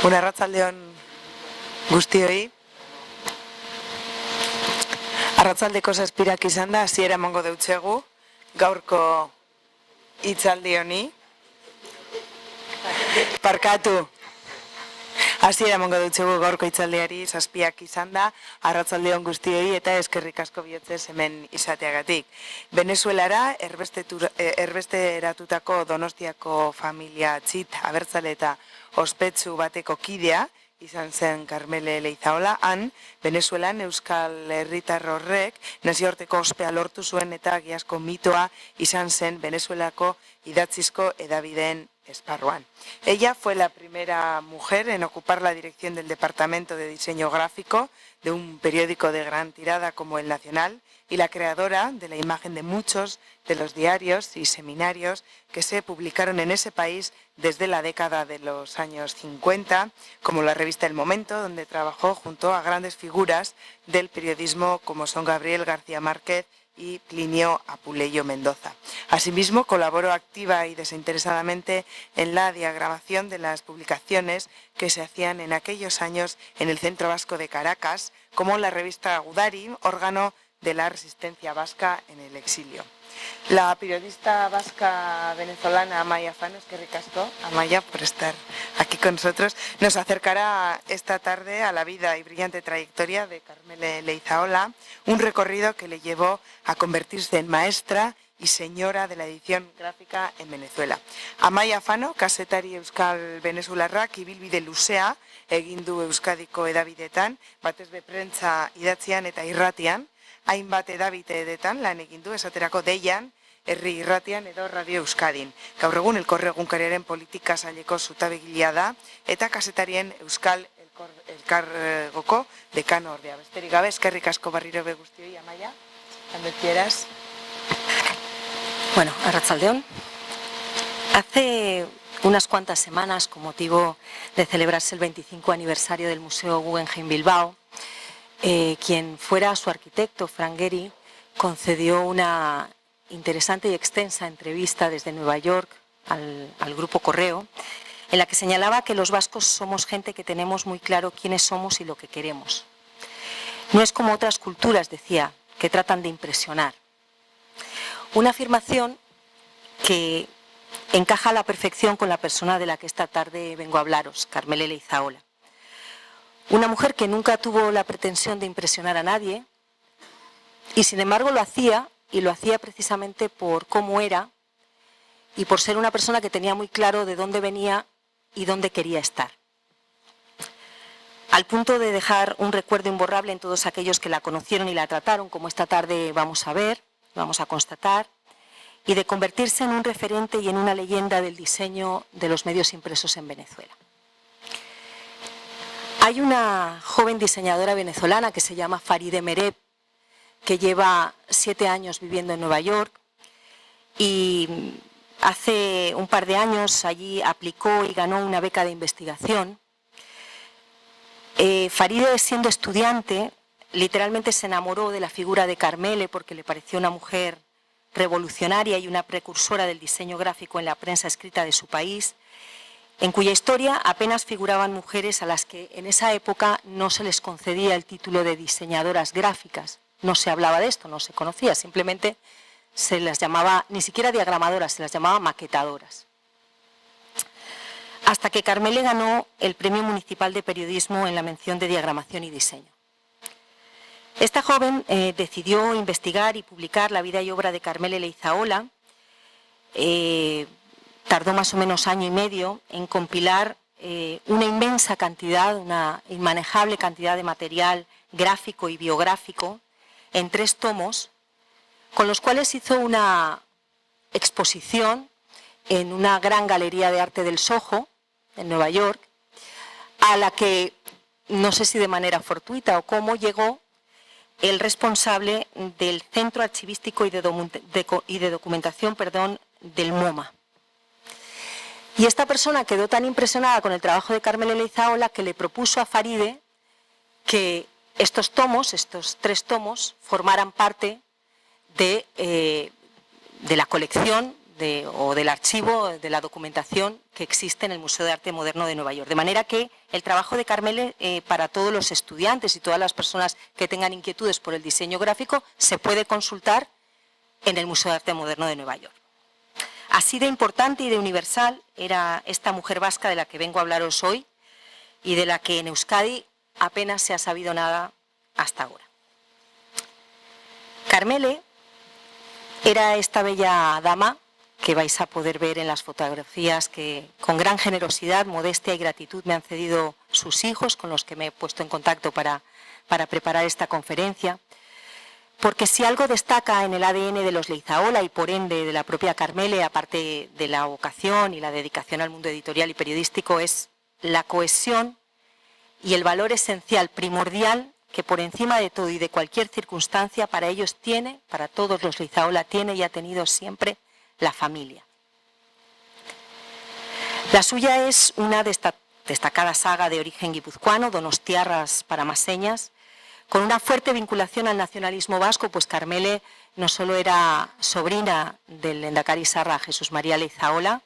Arratsaldeon guztioi. Arratsaldeko 7 izan da, hasiera emango deutzegu gaurko hitzaldi honi. Barkatu. Hasiera emango deutzegu gaurko hitzaldiari 7 izan da, arratsaldeon guztioi eta eskerrik asko bihotzez hemen izateagatik. Venezuelara erbesteratutako Donostiako familia txit abertzale eta ospetsu bateko kidea izan zen Karmele Leizaola. Han, Venezuelan euskal herritar horrek nazioarteko ospea lortu zuen eta giazko mitoa izan zen Venezuelako idatzizko hedabideen esparruan. Ella fue la primera mujer en ocupar la dirección del Departamento de Diseño Gráfico de un periódico de gran tirada como El Nacional y la creadora de la imagen de muchos de los diarios y seminarios que se publicaron en ese país desde la década de los años 50, como la revista El Momento, donde trabajó junto a grandes figuras del periodismo como son Gabriel García Márquez y Plinio Apuleyo Mendoza. Asimismo, colaboró activa y desinteresadamente en la diagramación de las publicaciones que se hacían en aquellos años en el Centro Vasco de Caracas, como la revista Gudari, órgano de la resistencia vasca en el exilio. La periodista vasca venezolana Amaya Fano, es que ricasco, Amaya, por estar aquí con nosotros, nos acercará esta tarde a la vida y brillante trayectoria de Karmele Leizaola, un recorrido que le llevó a convertirse en maestra y señora de la edición gráfica en Venezuela. Amaya Fano, kazetari euskal venezuelarrak ibilbide luzea egin du Euskadiko hedabideetan, batez be prentsa idatzian eta irratian, hainbat hedabideetan lan egin du, esaterako Deian, Herri Irratian edo Radio Euskadin. Gaur egun Elkorre egunkariaren politika saileko zutabegilea da eta kazetarien Euskal Elkargoko dekano ordea. Besterik gabe, eskerrik asko berriro be guztioi, Amaia, cuando quieras. Bueno, arratsaldeon. Hace unas cuantas semanas, con motivo de celebrarse el 25 aniversario del Museo Guggenheim Bilbao, quien fuera su arquitecto, Frank Gehry, concedió una interesante y extensa entrevista desde Nueva York al Grupo Correo, en la que señalaba que los vascos somos gente que tenemos muy claro quiénes somos y lo que queremos. No es como otras culturas, decía, que tratan de impresionar. Una afirmación que encaja a la perfección con la persona de la que esta tarde vengo a hablaros, Karmele Leizaola. Una mujer que nunca tuvo la pretensión de impresionar a nadie y sin embargo lo hacía, y lo hacía precisamente por cómo era y por ser una persona que tenía muy claro de dónde venía y dónde quería estar. Al punto de dejar un recuerdo imborrable en todos aquellos que la conocieron y la trataron, como esta tarde vamos a ver, vamos a constatar, y de convertirse en un referente y en una leyenda del diseño de los medios impresos en Venezuela. Hay una joven diseñadora venezolana que se llama Faride Mereb, que lleva 7 años viviendo en Nueva York y hace un par de años allí aplicó y ganó una beca de investigación. Faride, siendo estudiante, literalmente se enamoró de la figura de Karmele porque le pareció una mujer revolucionaria y una precursora del diseño gráfico en la prensa escrita de su país, en cuya historia apenas figuraban mujeres a las que en esa época no se les concedía el título de diseñadoras gráficas. No se hablaba de esto, no se conocía, simplemente se las llamaba, ni siquiera diagramadoras, se las llamaba maquetadoras. Hasta que Karmele ganó el Premio Municipal de Periodismo en la mención de diagramación y diseño. Esta joven decidió investigar y publicar la vida y obra de Karmele Leizaola. Tardó más o menos 1 año y medio en compilar una inmensa cantidad, una inmanejable cantidad de material gráfico y biográfico en 3 tomos, con los cuales hizo una exposición en una gran galería de arte del Soho, en Nueva York, a la que, no sé si de manera fortuita o cómo, llegó el responsable del Centro Archivístico y de Documentación del MoMA. Y esta persona quedó tan impresionada con el trabajo de Karmele Leizaola que le propuso a Faride que estos 3 tomos, formaran parte de la colección o del archivo, de la documentación que existe en el Museo de Arte Moderno de Nueva York. De manera que el trabajo de Carmele, para todos los estudiantes y todas las personas que tengan inquietudes por el diseño gráfico, se puede consultar en el Museo de Arte Moderno de Nueva York. Así de importante y de universal era esta mujer vasca de la que vengo a hablaros hoy y de la que en Euskadi apenas se ha sabido nada hasta ahora. Carmele era esta bella dama que vais a poder ver en las fotografías que con gran generosidad, modestia y gratitud me han cedido sus hijos, con los que me he puesto en contacto para preparar esta conferencia. Porque si algo destaca en el ADN de los Leizaola y por ende de la propia Carmele, aparte de la vocación y la dedicación al mundo editorial y periodístico, es la cohesión y el valor esencial, primordial, que por encima de todo y de cualquier circunstancia para ellos tiene, para todos los Leizaola tiene y ha tenido siempre la familia. La suya es una destacada saga de origen guipuzcoano, donostiarras paramaseñas, con una fuerte vinculación al nacionalismo vasco, pues Carmele no solo era sobrina del lehendakari sarra Jesús María Leizaola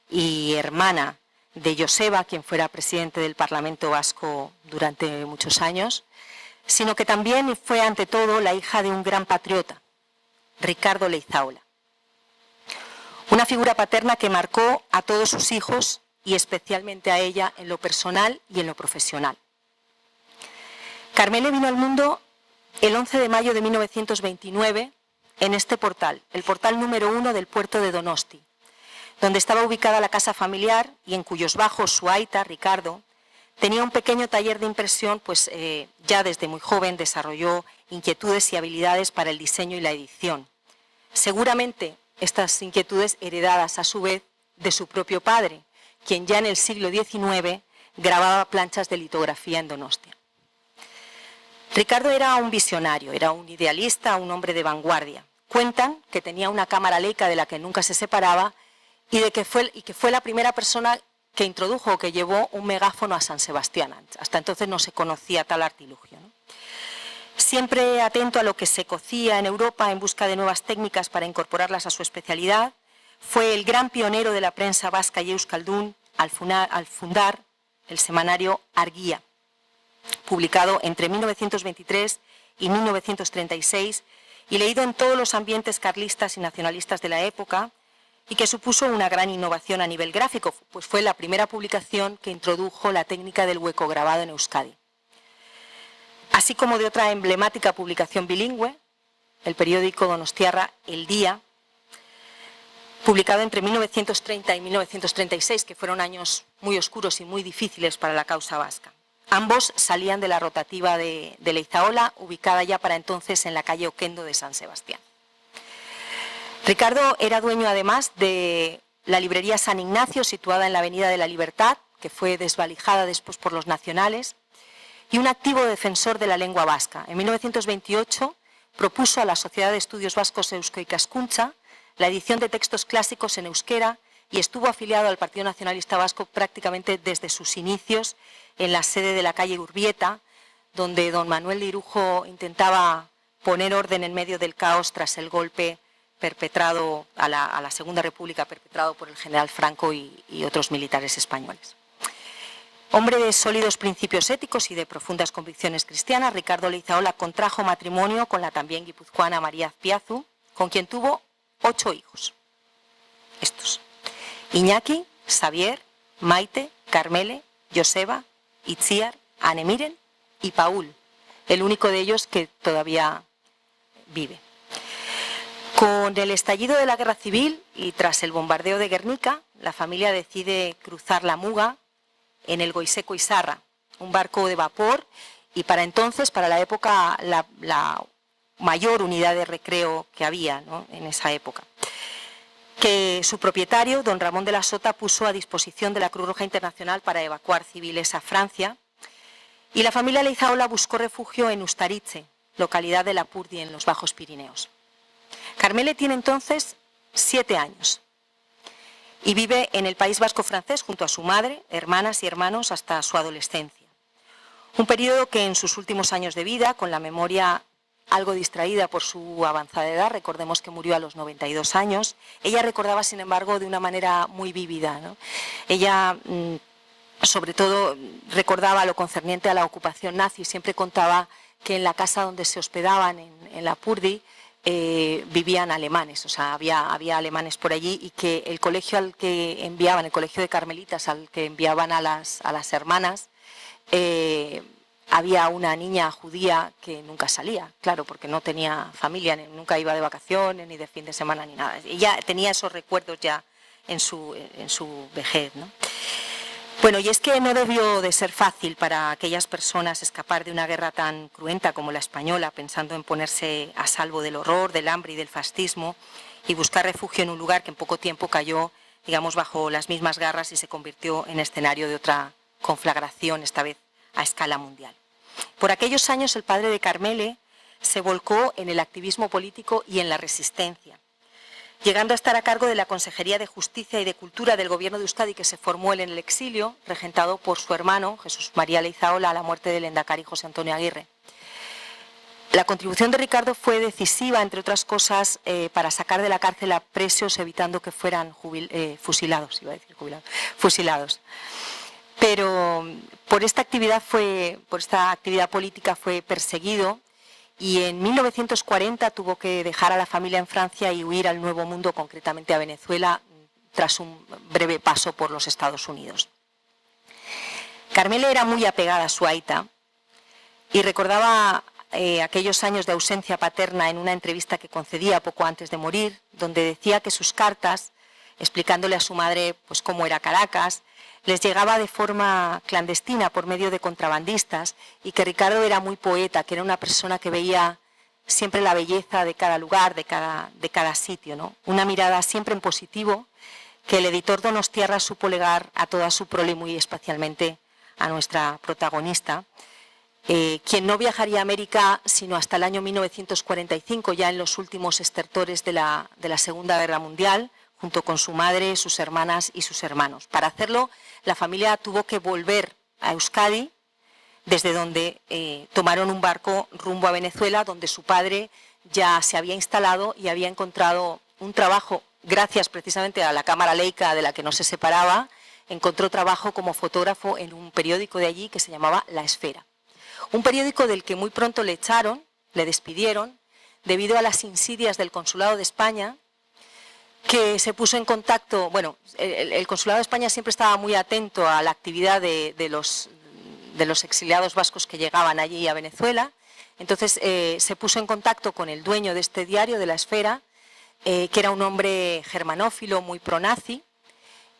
y hermana de Joseba, quien fuera presidente del Parlamento Vasco durante muchos años, sino que también fue ante todo la hija de un gran patriota, Ricardo Leizaola. Una figura paterna que marcó a todos sus hijos y especialmente a ella en lo personal y en lo profesional. Carmele vino al mundo el 11 de mayo de 1929 en este portal, el portal número 1 del puerto de Donosti, donde estaba ubicada la casa familiar y en cuyos bajos su aita, Ricardo, tenía un pequeño taller de impresión, pues ya desde muy joven desarrolló inquietudes y habilidades para el diseño y la edición. Seguramente estas inquietudes heredadas a su vez de su propio padre, quien ya en el siglo XIX grababa planchas de litografía en Donostia. Ricardo era un visionario, era un idealista, un hombre de vanguardia. Cuentan que tenía una cámara Leica de la que nunca se separaba y que fue la primera persona que introdujo o que llevó un megáfono a San Sebastián. Hasta entonces no se conocía tal artilugio, ¿no? Siempre atento a lo que se cocía en Europa en busca de nuevas técnicas para incorporarlas a su especialidad, fue el gran pionero de la prensa vasca y euskaldun al fundar el semanario Argia, publicado entre 1923 y 1936 y leído en todos los ambientes carlistas y nacionalistas de la época, y que supuso una gran innovación a nivel gráfico, pues fue la primera publicación que introdujo la técnica del hueco grabado en Euskadi. Así como de otra emblemática publicación bilingüe, el periódico donostiarra El Día, publicado entre 1930 y 1936, que fueron años muy oscuros y muy difíciles para la causa vasca. Ambos salían de la rotativa de Leizaola, ubicada ya para entonces en la calle Oquendo de San Sebastián. Ricardo era dueño además de la librería San Ignacio, situada en la Avenida de la Libertad, que fue desvalijada después por los nacionales, y un activo defensor de la lengua vasca. En 1928 propuso a la Sociedad de Estudios Vascos Eusko Ikaskuntza la edición de textos clásicos en euskera y estuvo afiliado al Partido Nacionalista Vasco prácticamente desde sus inicios en la sede de la calle Urbieta, donde don Manuel de Irujo intentaba poner orden en medio del caos tras el golpe perpetrado a la Segunda República, perpetrado por el general Franco y otros militares españoles. Hombre de sólidos principios éticos y de profundas convicciones cristianas, Ricardo Leizaola contrajo matrimonio con la también guipuzcoana María Azpiazu, con quien tuvo 8 hijos. Estos: Iñaki, Xavier, Maite, Carmele, Joseba, Itziar, Anemiren y Paul, el único de ellos que todavía vive. Con el estallido de la Guerra Civil y tras el bombardeo de Guernica, la familia decide cruzar la Muga en el Goiseco Izarra, un barco de vapor y para entonces, para la época, la mayor unidad de recreo que había, ¿no?, en esa época, que su propietario, don Ramón de la Sota, puso a disposición de la Cruz Roja Internacional para evacuar civiles a Francia, y la familia Leizaola buscó refugio en Ustaritze, localidad de Lapurdi, en los Bajos Pirineos. Carmele tiene entonces 7 años y vive en el País Vasco francés junto a su madre, hermanas y hermanos hasta su adolescencia. Un periodo que en sus últimos años de vida, con la memoria algo distraída por su avanzada edad. Recordemos que murió a los 92 años. Ella recordaba, sin embargo, de una manera muy vívida, ¿no? Ella, sobre todo, recordaba lo concerniente a la ocupación nazi. Siempre contaba que en la casa donde se hospedaban, en la Purdi, vivían alemanes, o sea, había alemanes por allí, y que el colegio al que enviaban, el colegio de carmelitas al que enviaban a las hermanas, había una niña judía que nunca salía, claro, porque no tenía familia, nunca iba de vacaciones, ni de fin de semana, ni nada. Ella tenía esos recuerdos ya en su vejez, ¿no? Bueno, y es que no debió de ser fácil para aquellas personas escapar de una guerra tan cruenta como la española, pensando en ponerse a salvo del horror, del hambre y del fascismo, y buscar refugio en un lugar que en poco tiempo cayó, digamos, bajo las mismas garras y se convirtió en escenario de otra conflagración, esta vez a escala mundial. Por aquellos años el padre de Carmele se volcó en el activismo político y en la resistencia, llegando a estar a cargo de la Consejería de Justicia y de Cultura del Gobierno de Euskadi, que se formó él en el exilio, regentado por su hermano Jesús María Leizaola, a la muerte del lehendakari José Antonio Aguirre. La contribución de Ricardo fue decisiva, entre otras cosas, para sacar de la cárcel a presos, evitando que fueran fusilados. Pero por esta actividad política fue perseguido, y en 1940 tuvo que dejar a la familia en Francia y huir al Nuevo Mundo, concretamente a Venezuela, tras un breve paso por los Estados Unidos. Carmele era muy apegada a su aita y recordaba aquellos años de ausencia paterna en una entrevista que concedía poco antes de morir, donde decía que sus cartas, explicándole a su madre pues cómo era Caracas, les llegaba de forma clandestina por medio de contrabandistas, y que Ricardo era muy poeta, que era una persona que veía siempre la belleza de cada lugar, de cada sitio, ¿no? Una mirada siempre en positivo que el editor Donostiarra supo legar a toda su prole, muy especialmente a nuestra protagonista, quien no viajaría a América sino hasta el año 1945, ya en los últimos estertores de la Segunda Guerra Mundial, junto con su madre, sus hermanas y sus hermanos. Para hacerlo, la familia tuvo que volver a Euskadi, desde donde tomaron un barco rumbo a Venezuela, donde su padre ya se había instalado y había encontrado un trabajo, gracias precisamente a la cámara Leica de la que no se separaba. Encontró trabajo como fotógrafo en un periódico de allí que se llamaba La Esfera. Un periódico del que muy pronto le despidieron, debido a las insidias del Consulado de España, que se puso en contacto. Bueno, el Consulado de España siempre estaba muy atento a la actividad de los exiliados vascos que llegaban allí a Venezuela. Entonces se puso en contacto con el dueño de este diario, de La Esfera, que era un hombre germanófilo muy pronazi,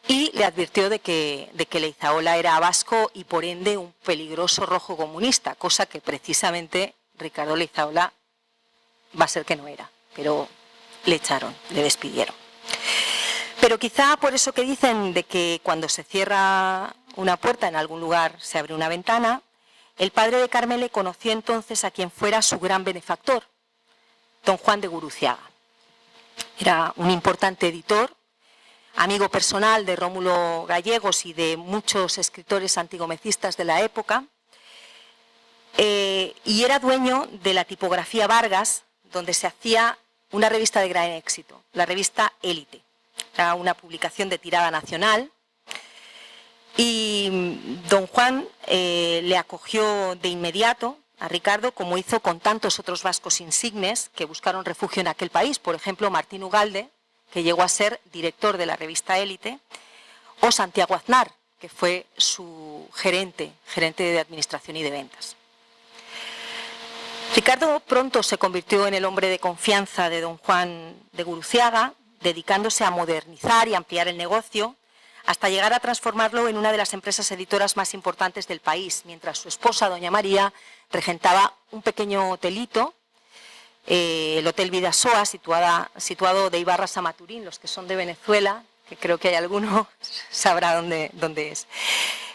y le advirtió de que Leizaola era vasco y por ende un peligroso rojo comunista, cosa que precisamente Ricardo Leizaola va a ser que no era, pero le echaron, le despidieron. Pero quizá por eso que dicen de que cuando se cierra una puerta en algún lugar se abre una ventana, el padre de Carmele conoció entonces a quien fuera su gran benefactor, don Juan de Guruciaga. Era un importante editor, amigo personal de Rómulo Gallegos y de muchos escritores antigomecistas de la época, y era dueño de la tipografía Vargas, donde se hacía una revista de gran éxito, la revista Élite. Era una publicación de tirada nacional, y don Juan le acogió de inmediato a Ricardo, como hizo con tantos otros vascos insignes que buscaron refugio en aquel país. Por ejemplo, Martín Ugalde, que llegó a ser director de la revista Élite, o Santiago Aznar, que fue su gerente de administración y de ventas. Ricardo pronto se convirtió en el hombre de confianza de don Juan de Guruciaga, dedicándose a modernizar y ampliar el negocio, hasta llegar a transformarlo en una de las empresas editoras más importantes del país, mientras su esposa, doña María, regentaba un pequeño hotelito, el Hotel Vidasoa, situado de Ibarras a Maturín. Los que son de Venezuela, que creo que hay alguno, sabrá dónde es,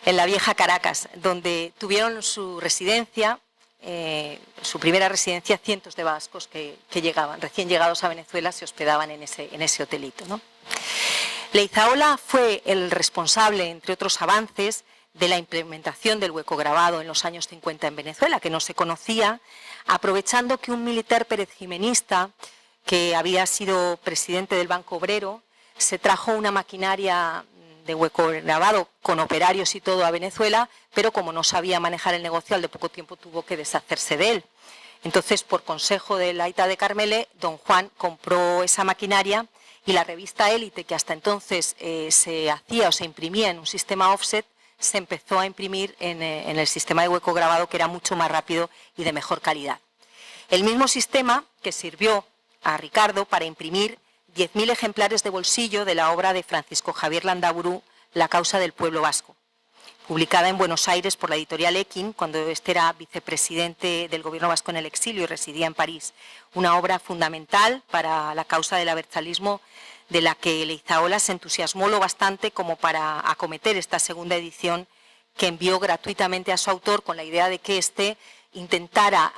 en la vieja Caracas, donde tuvieron su residencia, su primera residencia, cientos de vascos que llegaban, recién llegados a Venezuela, se hospedaban en ese hotelito, ¿no? Leizaola fue el responsable, entre otros avances, de la implementación del hueco grabado en los años 50 en Venezuela, que no se conocía, aprovechando que un militar perejimenista que había sido presidente del Banco Obrero se trajo una maquinaria de hueco grabado con operarios y todo a Venezuela, pero como no sabía manejar el negocio, al de poco tiempo tuvo que deshacerse de él. Entonces, por consejo de la Aita de Carmele, don Juan compró esa maquinaria y la revista Élite, que hasta entonces se hacía o se imprimía en un sistema offset, se empezó a imprimir en el sistema de hueco grabado, que era mucho más rápido y de mejor calidad. El mismo sistema que sirvió a Ricardo para imprimir 10.000 ejemplares de bolsillo de la obra de Francisco Javier Landaburu, La causa del pueblo vasco, publicada en Buenos Aires por la editorial Ekin, cuando este era vicepresidente del gobierno vasco en el exilio y residía en París. Una obra fundamental para la causa del abertzalismo, de la que Leizaola se entusiasmó lo bastante como para acometer esta segunda edición, que envió gratuitamente a su autor con la idea de que éste intentara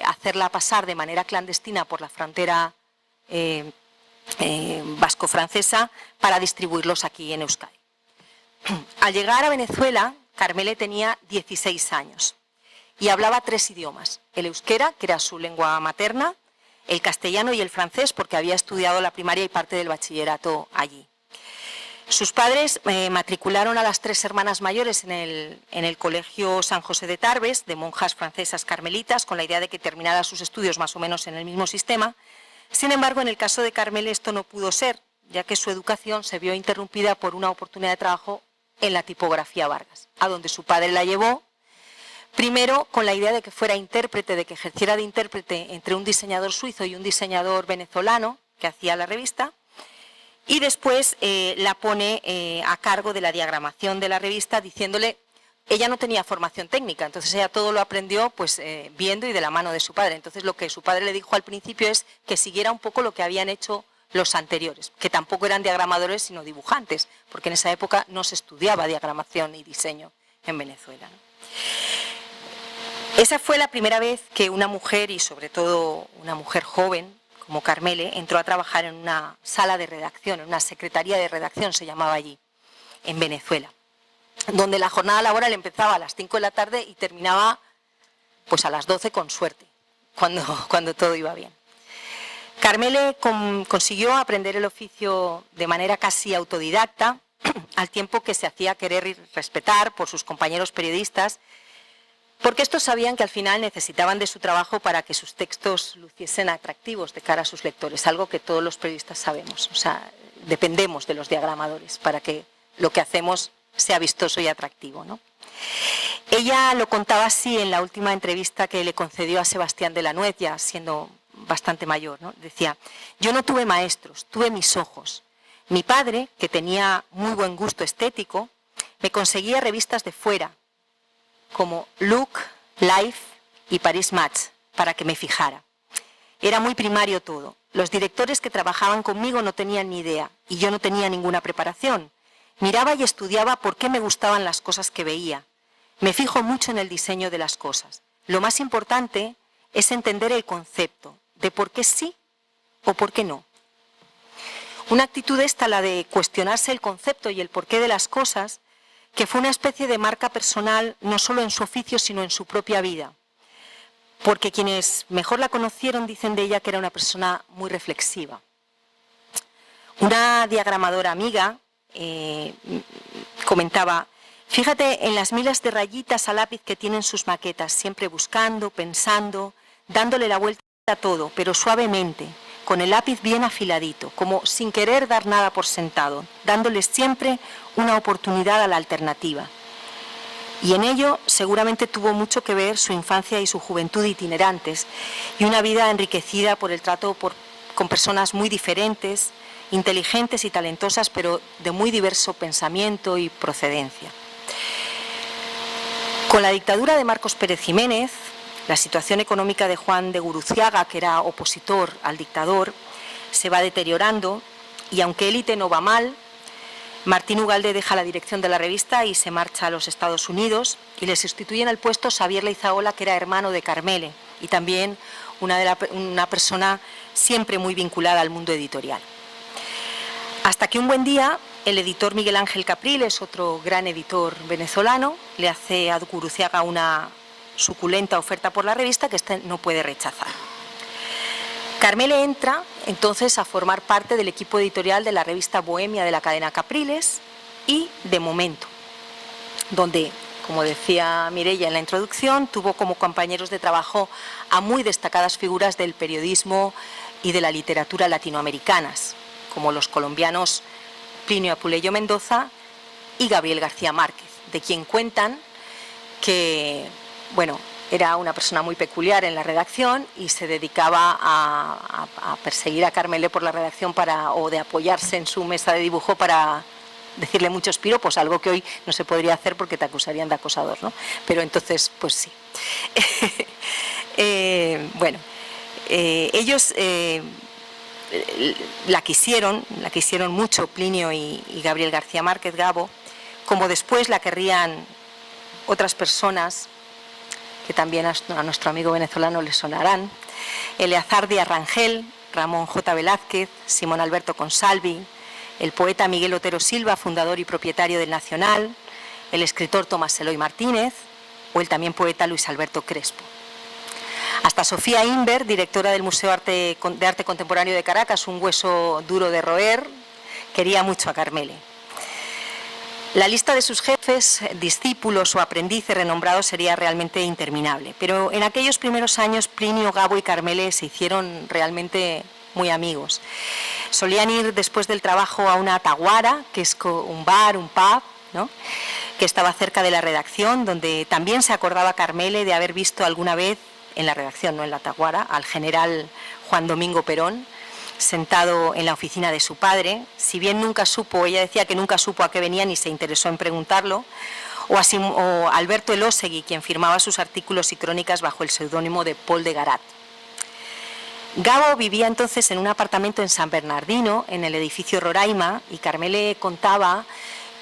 hacerla pasar de manera clandestina por la frontera vasco-francesa para distribuirlos aquí en Euskadi. Al llegar a Venezuela, Carmele tenía 16 años y hablaba 3 idiomas: el euskera, que era su lengua materna, el castellano y el francés, porque había estudiado la primaria y parte del bachillerato allí. Sus padres matricularon a las 3 hermanas mayores en el Colegio San José de Tarbes, de monjas francesas carmelitas, con la idea de que terminara sus estudios más o menos en el mismo sistema. Sin embargo, en el caso de Carmele esto no pudo ser, ya que su educación se vio interrumpida por una oportunidad de trabajo en la tipografía Vargas, a donde su padre la llevó, primero con la idea de que fuera intérprete, de que ejerciera de intérprete entre un diseñador suizo y un diseñador venezolano que hacía la revista, y después la pone a cargo de la diagramación de la revista, diciéndole, ella no tenía formación técnica, entonces ella todo lo aprendió pues viendo y de la mano de su padre. Entonces lo que su padre le dijo al principio es que siguiera un poco lo que habían hecho los anteriores, que tampoco eran diagramadores sino dibujantes, porque en esa época no se estudiaba diagramación y diseño en Venezuela, ¿no? Esa fue la primera vez que una mujer, y sobre todo una mujer joven como Carmele, entró a trabajar en una sala de redacción, en una secretaría de redacción se llamaba allí, en Venezuela, donde la jornada laboral empezaba a las 5 de la tarde y terminaba pues a las 12 con suerte, cuando todo iba bien. Carmele consiguió aprender el oficio de manera casi autodidacta, al tiempo que se hacía querer y respetar por sus compañeros periodistas, porque estos sabían que al final necesitaban de su trabajo para que sus textos luciesen atractivos de cara a sus lectores, algo que todos los periodistas sabemos. O sea, dependemos de los diagramadores para que lo que hacemos sea vistoso y atractivo, ¿no? Ella lo contaba así en la última entrevista que le concedió a Sebastián de la Nuez, ya siendo bastante mayor, ¿no? Decía: yo no tuve maestros, tuve mis ojos. Mi padre, que tenía muy buen gusto estético, me conseguía revistas de fuera, como Look, Life y Paris Match, para que me fijara. Era muy primario todo. Los directores que trabajaban conmigo no tenían ni idea y yo no tenía ninguna preparación. Miraba y estudiaba por qué me gustaban las cosas que veía. Me fijo mucho en el diseño de las cosas. Lo más importante es entender el concepto de por qué sí o por qué no. Una actitud esta, la de cuestionarse el concepto y el porqué de las cosas, que fue una especie de marca personal no solo en su oficio sino en su propia vida. Porque quienes mejor la conocieron dicen de ella que era una persona muy reflexiva. Una diagramadora amiga comentaba: fíjate en las miles de rayitas a lápiz que tienen sus maquetas, siempre buscando, pensando, dándole la vuelta a todo, pero suavemente, con el lápiz bien afiladito, como sin querer dar nada por sentado, dándoles siempre una oportunidad a la alternativa. Y en ello seguramente tuvo mucho que ver su infancia y su juventud itinerantes, y una vida enriquecida por el trato con personas muy diferentes, inteligentes y talentosas, pero de muy diverso pensamiento y procedencia. Con la dictadura de Marcos Pérez Jiménez, la situación económica de Juan de Guruziaga, que era opositor al dictador, se va deteriorando, y aunque Élite no va mal, Martín Ugalde deja la dirección de la revista y se marcha a los Estados Unidos, y le sustituye en el puesto Xavier Leizaola, que era hermano de Carmele y también una persona siempre muy vinculada al mundo editorial. Hasta que un buen día el editor Miguel Ángel Capriles, otro gran editor venezolano, le hace a Gurruziaga una suculenta oferta por la revista que éste no puede rechazar. Carmele entra entonces a formar parte del equipo editorial de la revista Bohemia de la cadena Capriles y de Momento, donde, como decía Mireia en la introducción, tuvo como compañeros de trabajo a muy destacadas figuras del periodismo y de la literatura latinoamericanas, como los colombianos Plinio Apuleyo Mendoza y Gabriel García Márquez, de quien cuentan que, bueno, era una persona muy peculiar en la redacción y se dedicaba a perseguir a Carmele por la redacción o de apoyarse en su mesa de dibujo para decirle muchos piropos, algo que hoy no se podría hacer porque te acusarían de acosador, ¿no? Pero entonces, pues sí. Ellos la quisieron mucho, Plinio y Gabriel García Márquez, Gabo, como después la querrían otras personas que también a nuestro amigo venezolano le sonarán: Eleazar Díaz Rangel, Ramón J. Velázquez, Simón Alberto Consalvi, el poeta Miguel Otero Silva, fundador y propietario del Nacional, el escritor Tomás Eloy Martínez o el también poeta Luis Alberto Crespo. Hasta Sofía Inver, directora del Museo de Arte Contemporáneo de Caracas, un hueso duro de roer, quería mucho a Carmele. La lista de sus jefes, discípulos o aprendices renombrados sería realmente interminable, pero en aquellos primeros años Plinio, Gabo y Carmele se hicieron realmente muy amigos. Solían ir después del trabajo a una taguara, que es un bar, un pub, ¿no?, que estaba cerca de la redacción, donde también se acordaba Carmele de haber visto alguna vez, en la redacción, no en la taguara, al general Juan Domingo Perón, sentado en la oficina de su padre. Si bien nunca supo, ella decía que nunca supo a qué venía ni se interesó en preguntarlo, o Alberto Elósegui, quien firmaba sus artículos y crónicas bajo el seudónimo de Paul de Garat. Gabo vivía entonces en un apartamento en San Bernardino, en el edificio Roraima, y Carmele contaba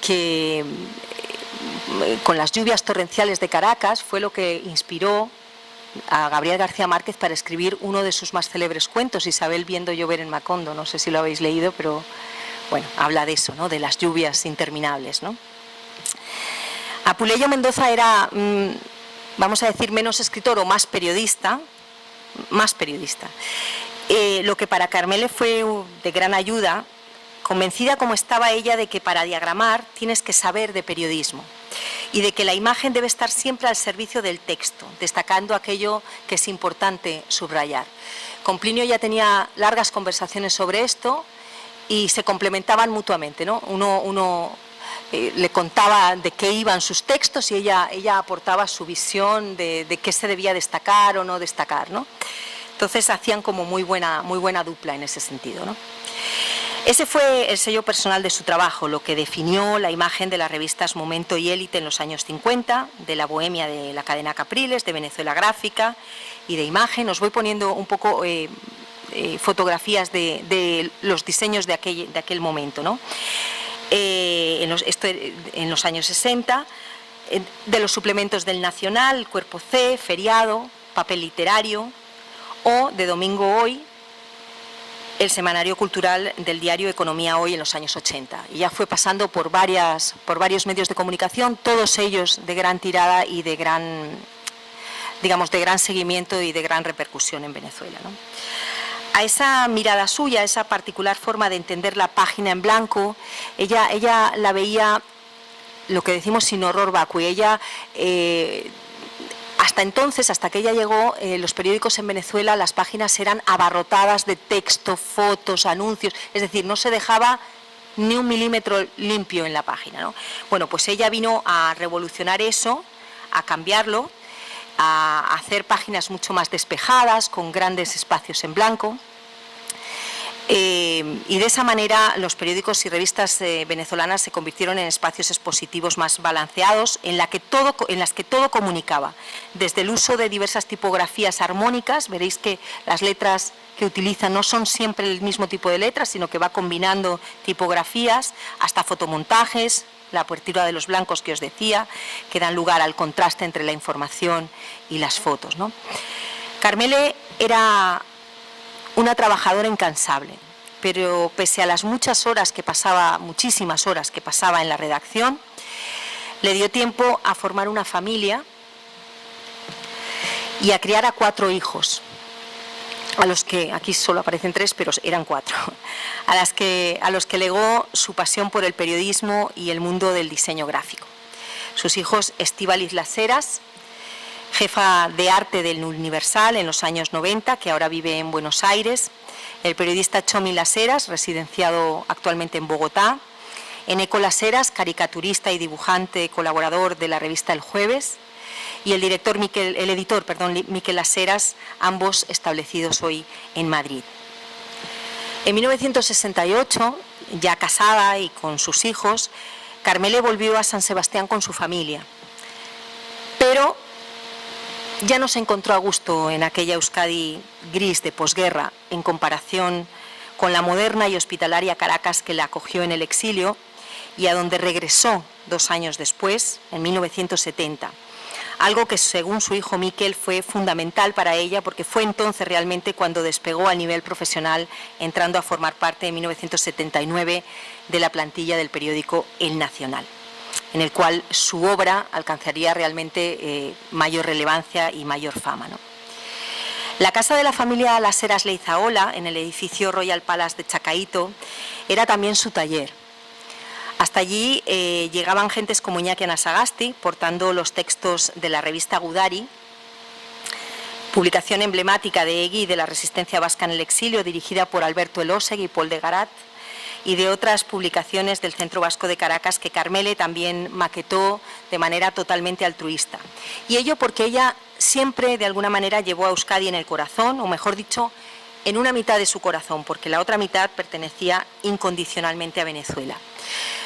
que con las lluvias torrenciales de Caracas fue lo que inspiró a Gabriel García Márquez para escribir uno de sus más célebres cuentos, Isabel viendo llover en Macondo. No sé si lo habéis leído, pero bueno, habla de eso, ¿no?, de las lluvias interminables, ¿no? Apuleyo Mendoza era, vamos a decir, menos escritor o más periodista, lo que para Carmele fue de gran ayuda, convencida como estaba ella de que para diagramar tienes que saber de periodismo y de que la imagen debe estar siempre al servicio del texto, destacando aquello que es importante subrayar. Con Plinio ya tenía largas conversaciones sobre esto y se complementaban mutuamente, ¿no? Uno le contaba de qué iban sus textos y ella aportaba su visión de qué se debía destacar o no destacar, ¿no? Entonces hacían como muy buena dupla en ese sentido, ¿no? Ese fue el sello personal de su trabajo, lo que definió la imagen de las revistas Momento y Élite en los años 50, de la Bohemia de la cadena Capriles, de Venezuela Gráfica y de Imagen. Os voy poniendo un poco fotografías de los diseños de aquel momento, ¿no? En los años 60, de los suplementos del Nacional, Cuerpo C, Feriado, Papel Literario, o de Domingo Hoy, el semanario cultural del diario Economía Hoy en los años 80. Y ya fue pasando por varios medios de comunicación, todos ellos de gran tirada y de gran seguimiento y de gran repercusión en Venezuela, ¿no? A esa mirada suya, a esa particular forma de entender la página en blanco, ella la veía, lo que decimos, sin horror vacuo. Ella, hasta entonces, hasta que ella llegó, los periódicos en Venezuela, las páginas eran abarrotadas de texto, fotos, anuncios, es decir, no se dejaba ni un milímetro limpio en la página, ¿no? Bueno, pues ella vino a revolucionar eso, a cambiarlo, a hacer páginas mucho más despejadas, con grandes espacios en blanco. Y de esa manera los periódicos y revistas venezolanas se convirtieron en espacios expositivos más balanceados, en las que todo comunicaba, desde el uso de diversas tipografías armónicas. Veréis que las letras que utilizan no son siempre el mismo tipo de letras, sino que va combinando tipografías, hasta fotomontajes, la apertura de los blancos que os decía, que dan lugar al contraste entre la información y las fotos, ¿no? Carmele era una trabajadora incansable, pero pese a las muchísimas horas que pasaba en la redacción, le dio tiempo a formar una familia y a criar a 4 hijos, a los que, aquí solo aparecen 3, pero eran 4, a los que legó su pasión por el periodismo y el mundo del diseño gráfico. Sus hijos Estíbaliz Las Heras, jefa de arte del Universal en los años 90, que ahora vive en Buenos Aires, el periodista Txomin Las Heras, residenciado actualmente en Bogotá, Eneco Las Heras, caricaturista y dibujante colaborador de la revista El Jueves, y el editor Miquel Las Heras, ambos establecidos hoy en Madrid. En 1968, ya casada y con sus hijos, Karmele volvió a San Sebastián con su familia, pero ya no se encontró a gusto en aquella Euskadi gris de posguerra en comparación con la moderna y hospitalaria Caracas que la acogió en el exilio y a donde regresó 2 años después, en 1970. Algo que, según su hijo Miquel, fue fundamental para ella porque fue entonces realmente cuando despegó a nivel profesional, entrando a formar parte en 1979 de la plantilla del periódico El Nacional, en el cual su obra alcanzaría realmente mayor relevancia y mayor fama, ¿no? La casa de la familia Las Heras Leizaola, en el edificio Royal Palace de Chacaito, era también su taller. Hasta allí llegaban gentes como Iñaki Anasagasti, portando los textos de la revista Gudari, publicación emblemática de Egui y de la resistencia vasca en el exilio, dirigida por Alberto Elósegui y Pol de Garat, y de otras publicaciones del Centro Vasco de Caracas que Karmele también maquetó de manera totalmente altruista. Y ello porque ella siempre, de alguna manera, llevó a Euskadi en el corazón, o mejor dicho, en una mitad de su corazón, porque la otra mitad pertenecía incondicionalmente a Venezuela.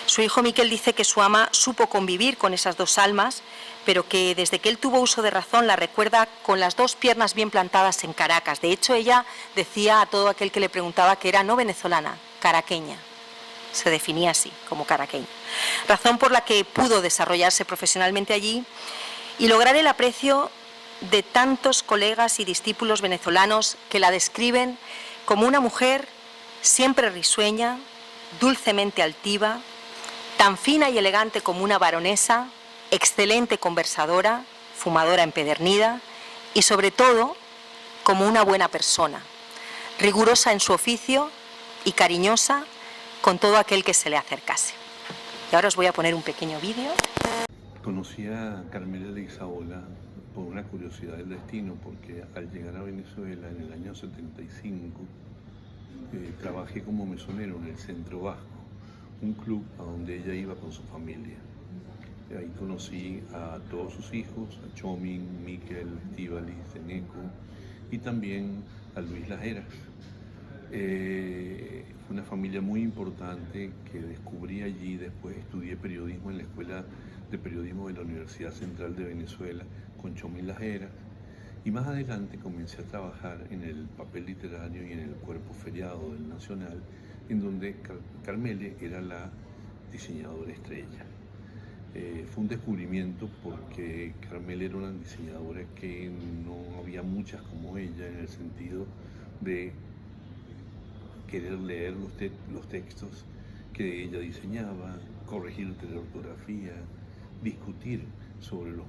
Su hijo Miquel dice que su ama supo convivir con esas 2 almas, pero que desde que él tuvo uso de razón la recuerda con las 2 piernas bien plantadas en Caracas. De hecho, ella decía a todo aquel que le preguntaba que era no venezolana, caraqueña. Se definía así, como caraqueña. Razón por la que pudo desarrollarse profesionalmente allí y lograr el aprecio de tantos colegas y discípulos venezolanos que la describen como una mujer siempre risueña, dulcemente altiva, tan fina y elegante como una baronesa, excelente conversadora, fumadora empedernida y sobre todo como una buena persona, rigurosa en su oficio y cariñosa con todo aquel que se le acercase. Y ahora os voy a poner un pequeño vídeo. Conocí a Karmele Leizaola por una curiosidad del destino, porque al llegar a Venezuela en el año 75, trabajé como mesonero en el Centro Vasco, un club a donde ella iba con su familia. Ahí conocí a todos sus hijos, a Txomin, Miquel, Estíbaliz, Eneco y también a Luis Las Heras. Fue una familia muy importante que descubrí allí. Después estudié periodismo en la Escuela de Periodismo de la Universidad Central de Venezuela con Txomin Las Heras, y más adelante comencé a trabajar en el papel literario y en el cuerpo feriado del Nacional, en donde Karmele era la diseñadora estrella. Fue un descubrimiento porque Karmele era una diseñadora que no había muchas como ella, en el sentido de querer leer los textos que ella diseñaba, corregir la ortografía, discutir sobre los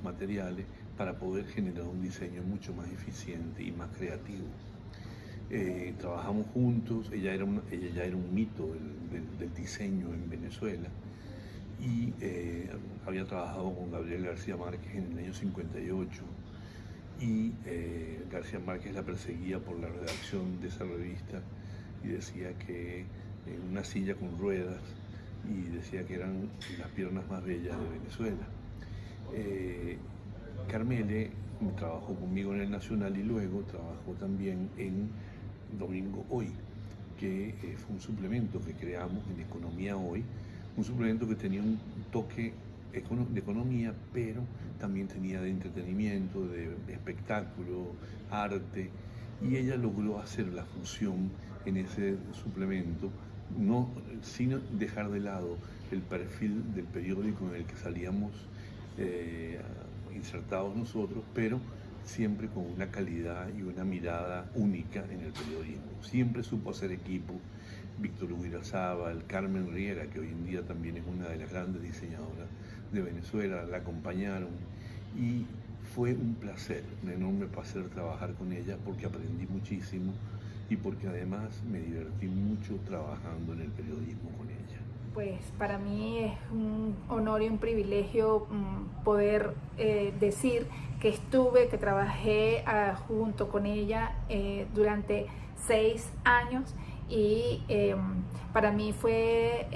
materiales para poder generar un diseño mucho más eficiente y más creativo. Trabajamos juntos. Ella ya era un mito del diseño en Venezuela, y había trabajado con Gabriel García Márquez en el año 58, y García Márquez la perseguía por la redacción de esa revista y decía que una silla con ruedas, y decía que eran las piernas más bellas de Venezuela. Karmele trabajó conmigo en el Nacional y luego trabajó también en Domingo Hoy, que fue un suplemento que creamos en Economía Hoy, un suplemento que tenía un toque de economía, pero también tenía de entretenimiento, de espectáculo, arte, y ella logró hacer la fusión en ese suplemento, no sin dejar de lado el perfil del periódico en el que salíamos insertados nosotros, pero siempre con una calidad y una mirada única en el periodismo. Siempre supo hacer equipo. Víctor Hugo Irazábal, Carmen Riera, que hoy en día también es una de las grandes diseñadoras de Venezuela, la acompañaron y fue un placer, un enorme placer trabajar con ella porque aprendí muchísimo y porque además me divertí mucho trabajando en el periodismo con ella. Pues para mí es un honor y un privilegio poder decir que trabajé junto con ella durante 6 años y para mí fue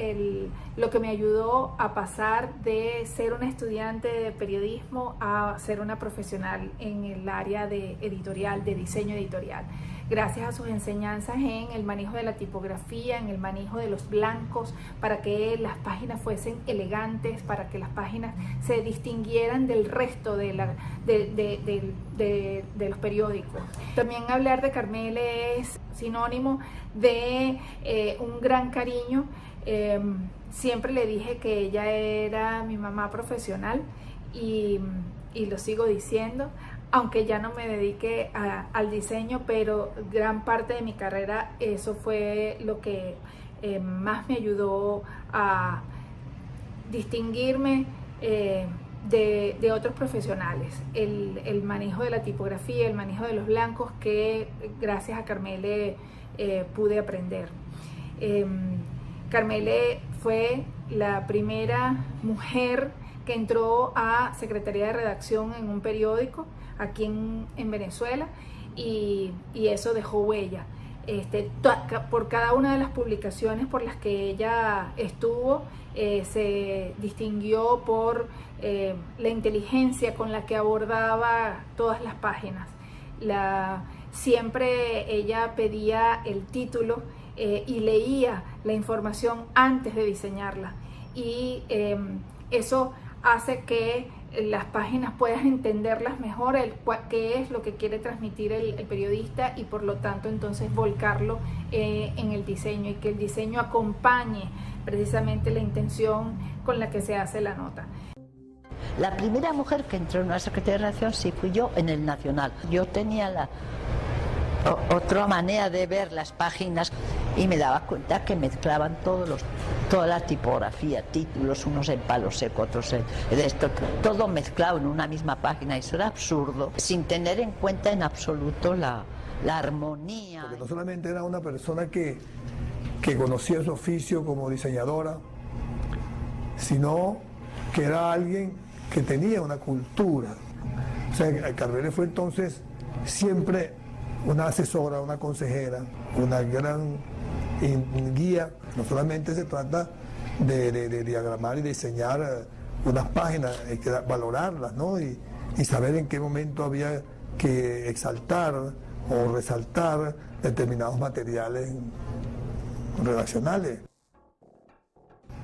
lo que me ayudó a pasar de ser una estudiante de periodismo a ser una profesional en el área de editorial, de diseño editorial. Gracias a sus enseñanzas en el manejo de la tipografía, en el manejo de los blancos, para que las páginas fuesen elegantes, para que las páginas se distinguieran del resto de los periódicos. También hablar de Carmele es sinónimo de un gran cariño. Siempre le dije que ella era mi mamá profesional y lo sigo diciendo. Aunque ya no me dedique al diseño, pero gran parte de mi carrera eso fue lo que más me ayudó a distinguirme de otros profesionales. El manejo de la tipografía, el manejo de los blancos que gracias a Carmele pude aprender. Carmele fue la primera mujer que entró a Secretaría de Redacción en un periódico aquí en Venezuela y eso dejó huella. Por cada una de las publicaciones por las que ella estuvo, se distinguió por la inteligencia con la que abordaba todas las páginas. Siempre ella pedía el título y leía la información antes de diseñarla y eso hace que las páginas puedan entenderlas mejor, qué es lo que quiere transmitir el periodista y por lo tanto entonces volcarlo en el diseño y que el diseño acompañe precisamente la intención con la que se hace la nota. La primera mujer que entró en una Secretaría de Redacción sí fui yo en el Nacional. Yo tenía otra manera de ver las páginas y me daba cuenta que mezclaban toda la tipografía, títulos, unos en palo seco, otros en esto, todo mezclado en una misma página, y eso era absurdo, sin tener en cuenta en absoluto la armonía. Porque no solamente era una persona que conocía su oficio como diseñadora, sino que era alguien que tenía una cultura. O sea, Carmele fue entonces siempre una asesora, una consejera, una gran guía. No solamente se trata de diagramar y diseñar unas páginas, hay que valorarlas, ¿no? Y saber en qué momento había que exaltar o resaltar determinados materiales redaccionales.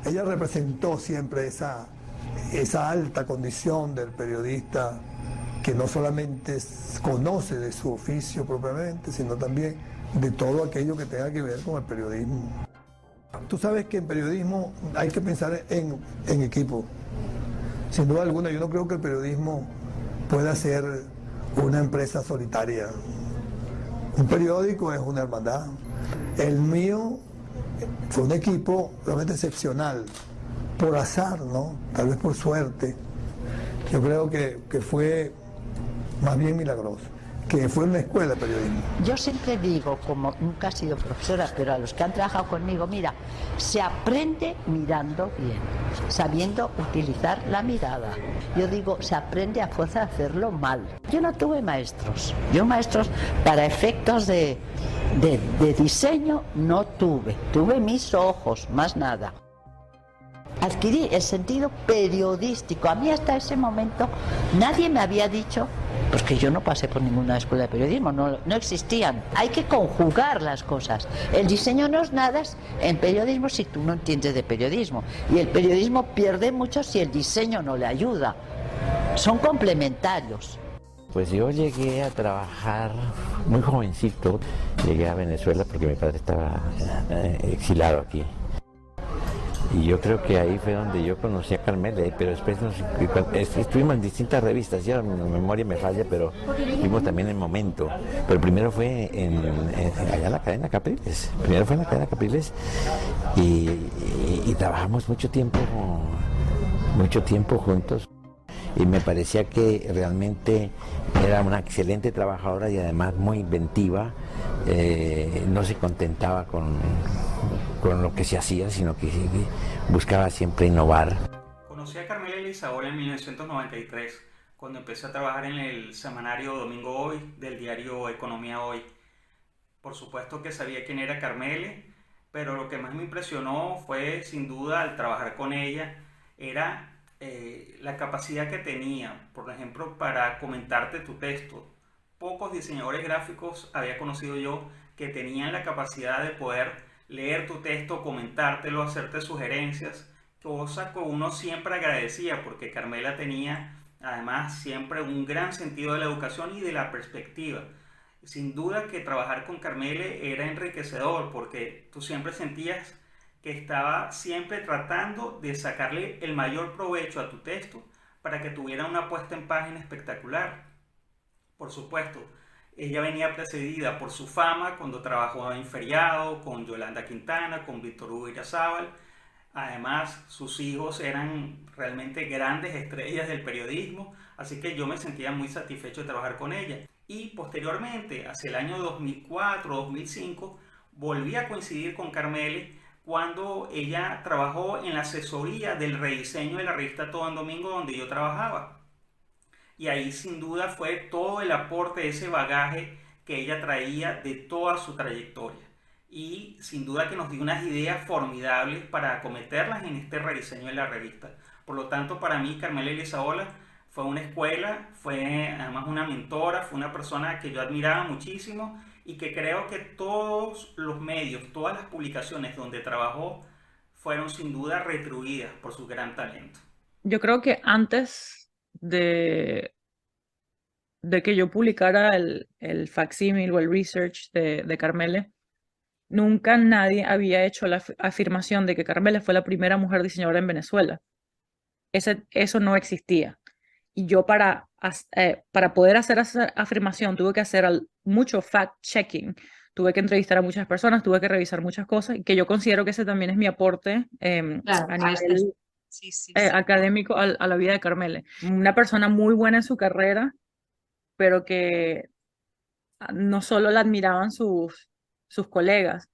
Ella representó siempre esa alta condición del periodista que no solamente conoce de su oficio propiamente, sino también de todo aquello que tenga que ver con el periodismo. Tú sabes que en periodismo hay que pensar en equipo. Sin duda alguna, yo no creo que el periodismo pueda ser una empresa solitaria. Un periódico es una hermandad. El mío fue un equipo realmente excepcional, por azar, ¿no? Tal vez por suerte. Yo creo que fue más bien milagroso, que fue una escuela de periodismo. Yo siempre digo, como nunca he sido profesora, pero a los que han trabajado conmigo, mira, se aprende mirando bien, sabiendo utilizar la mirada. Yo digo, se aprende a fuerza de hacerlo mal. Yo no tuve maestros. Yo maestros para efectos de diseño no tuve. Tuve mis ojos, más nada. Adquirí el sentido periodístico. A mí hasta ese momento nadie me había dicho, pues que yo no pasé por ninguna escuela de periodismo, no existían. Hay que conjugar las cosas. El diseño no es nada en periodismo si tú no entiendes de periodismo. Y el periodismo pierde mucho si el diseño no le ayuda. Son complementarios. Pues yo llegué a trabajar muy jovencito. Llegué a Venezuela porque mi padre estaba exilado aquí. Y yo creo que ahí fue donde yo conocí a Carmele, pero después estuvimos en distintas revistas, ya mi memoria me falla, pero estuvimos también en Momento. Pero primero fue allá en la cadena Capriles, y trabajamos mucho tiempo juntos. Y me parecía que realmente era una excelente trabajadora y además muy inventiva. No se contentaba con lo que se hacía, sino que buscaba siempre innovar. Conocí a Carmela Elizaola en 1993, cuando empecé a trabajar en el semanario Domingo Hoy del diario Economía Hoy. Por supuesto que sabía quién era Carmele, pero lo que más me impresionó fue, sin duda, al trabajar con ella, era la capacidad que tenía, por ejemplo, para comentarte tu texto. Pocos diseñadores gráficos había conocido yo que tenían la capacidad de poder leer tu texto, comentártelo, hacerte sugerencias, cosa que uno siempre agradecía, porque Carmela tenía además siempre un gran sentido de la educación y de la perspectiva. Sin duda que trabajar con Carmele era enriquecedor, porque tú siempre sentías que estaba siempre tratando de sacarle el mayor provecho a tu texto para que tuviera una puesta en página espectacular. Por supuesto, ella venía precedida por su fama cuando trabajó en Feriado, con Yolanda Quintana, con Víctor Hugo Irarrázaval. Además, sus hijos eran realmente grandes estrellas del periodismo, así que yo me sentía muy satisfecho de trabajar con ella. Y posteriormente, hacia el año 2004-2005, volví a coincidir con Carmele cuando ella trabajó en la asesoría del rediseño de la revista Todo en Domingo, donde yo trabajaba. Y ahí sin duda fue todo el aporte de ese bagaje que ella traía de toda su trayectoria. Y sin duda que nos dio unas ideas formidables para acometerlas en este rediseño de la revista. Por lo tanto, para mí, Carmela Elizaola fue una escuela, fue además una mentora, fue una persona que yo admiraba muchísimo y que creo que todos los medios, todas las publicaciones donde trabajó fueron sin duda retribuidas por su gran talento. Yo creo que antes de que yo publicara el facsímil o el research de Carmele, nunca nadie había hecho la afirmación de que Carmele fue la primera mujer diseñadora en Venezuela. Eso no existía. Y yo para poder hacer esa afirmación tuve que hacer mucho fact-checking, tuve que entrevistar a muchas personas, tuve que revisar muchas cosas, y que yo considero que ese también es mi aporte a nivel académico a la vida de Carmele. Una persona muy buena en su carrera, pero que no solo la admiraban sus colegas,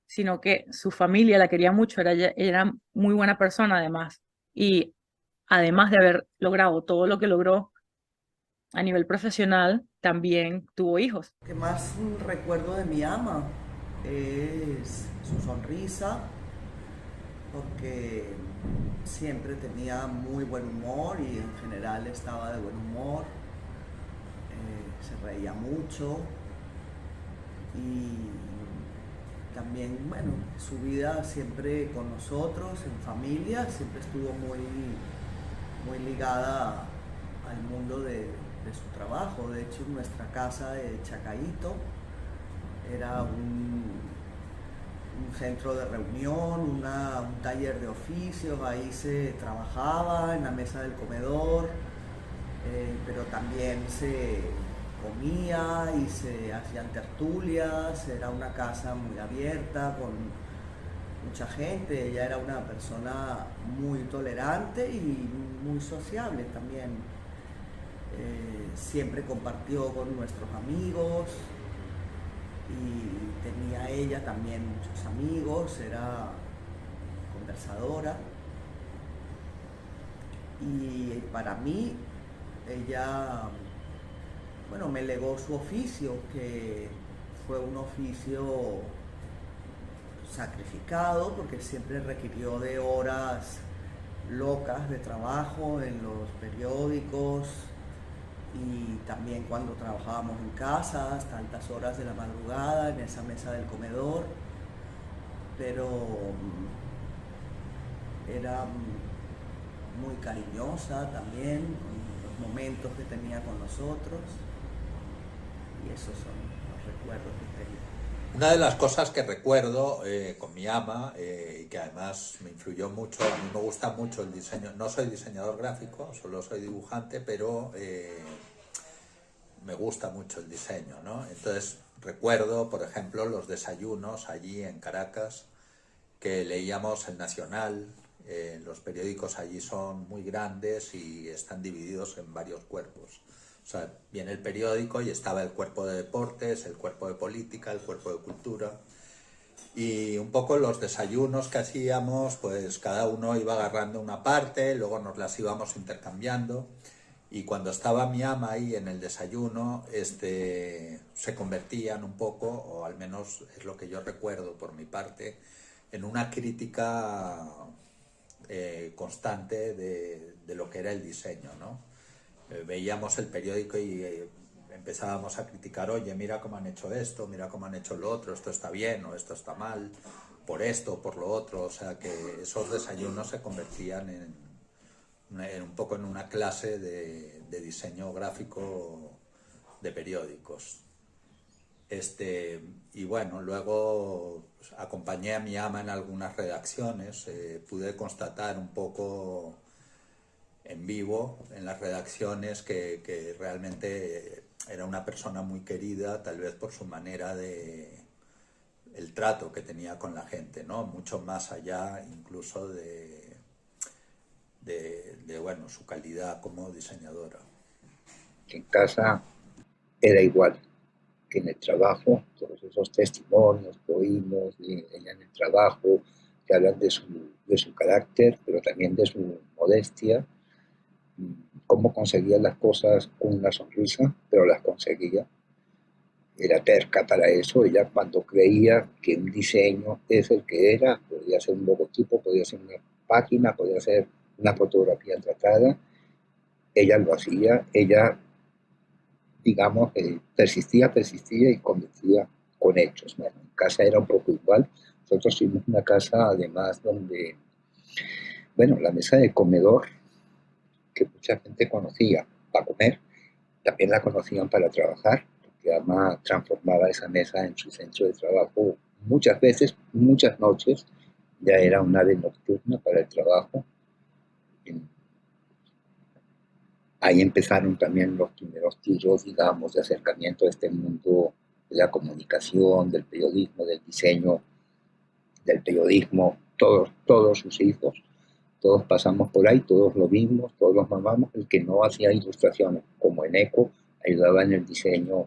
sino que su familia la quería mucho, era muy buena persona además. Y además de haber logrado todo lo que logró a nivel profesional, también tuvo hijos. Lo que más recuerdo de mi ama es su sonrisa, porque siempre tenía muy buen humor y en general estaba de buen humor, se reía mucho y también, bueno, su vida siempre con nosotros, en familia, siempre estuvo muy ligada al mundo de su trabajo. De hecho, nuestra casa de Chacaíto era un centro de reunión, un taller de oficios, ahí se trabajaba en la mesa del comedor, pero también se comía y se hacían tertulias, era una casa muy abierta, con mucha gente. Ella era una persona muy tolerante y muy sociable también. Siempre compartió con nuestros amigos y tenía ella también muchos amigos, era conversadora. Y para mí, ella, bueno, me legó su oficio, que fue un oficio sacrificado, porque siempre requirió de horas locas de trabajo en los periódicos y también cuando trabajábamos en casa hasta altas horas de la madrugada en esa mesa del comedor, pero era muy cariñosa también con los momentos que tenía con nosotros, y esos son los recuerdos que tengo. Una de las cosas que recuerdo con mi ama y que además me influyó mucho, a mí me gusta mucho el diseño, no soy diseñador gráfico, solo soy dibujante, pero me gusta mucho el diseño, ¿no? Entonces recuerdo, por ejemplo, los desayunos allí en Caracas, que leíamos El Nacional. Los periódicos allí son muy grandes y están divididos en varios cuerpos. O sea, viene el periódico y estaba el cuerpo de deportes, el cuerpo de política, el cuerpo de cultura. Y un poco los desayunos que hacíamos, pues cada uno iba agarrando una parte, luego nos las íbamos intercambiando. Y cuando estaba mi ama ahí en el desayuno, se convertían un poco, o al menos es lo que yo recuerdo por mi parte, en una crítica constante de lo que era el diseño, ¿no? Veíamos el periódico y empezábamos a criticar, oye, mira cómo han hecho esto, mira cómo han hecho lo otro, esto está bien o esto está mal, por esto o por lo otro. O sea que esos desayunos se convertían en un poco en una clase de diseño gráfico de periódicos. Y bueno, luego pues, acompañé a mi ama en algunas redacciones, pude constatar un poco en vivo en las redacciones que realmente era una persona muy querida, tal vez por su manera el trato que tenía con la gente, ¿no? Mucho más allá incluso de bueno, su calidad como diseñadora. En casa era igual que en el trabajo, todos esos testimonios que oímos de ella en el trabajo, que hablan de su carácter, pero también de su modestia, cómo conseguía las cosas con una sonrisa, pero las conseguía. Era terca para eso. Ella, cuando creía que un diseño es el que era, podía ser un logotipo, podía ser una página, podía ser una fotografía tratada, ella lo hacía. Ella, digamos, persistía y convencía con hechos. Bueno, en casa era un poco igual. Nosotros tuvimos una casa, además, donde, bueno, la mesa de comedor, que mucha gente conocía para comer, también la conocían para trabajar, porque además transformaba esa mesa en su centro de trabajo muchas veces, muchas noches. Ya era un ave nocturna para el trabajo. Ahí empezaron también los primeros tiros, digamos, de acercamiento a este mundo de la comunicación, del periodismo, del diseño, del periodismo, todos sus hijos. Todos pasamos por ahí, todos lo vimos, todos los mamamos. El que no hacía ilustraciones, como Eneco, ayudaba en el diseño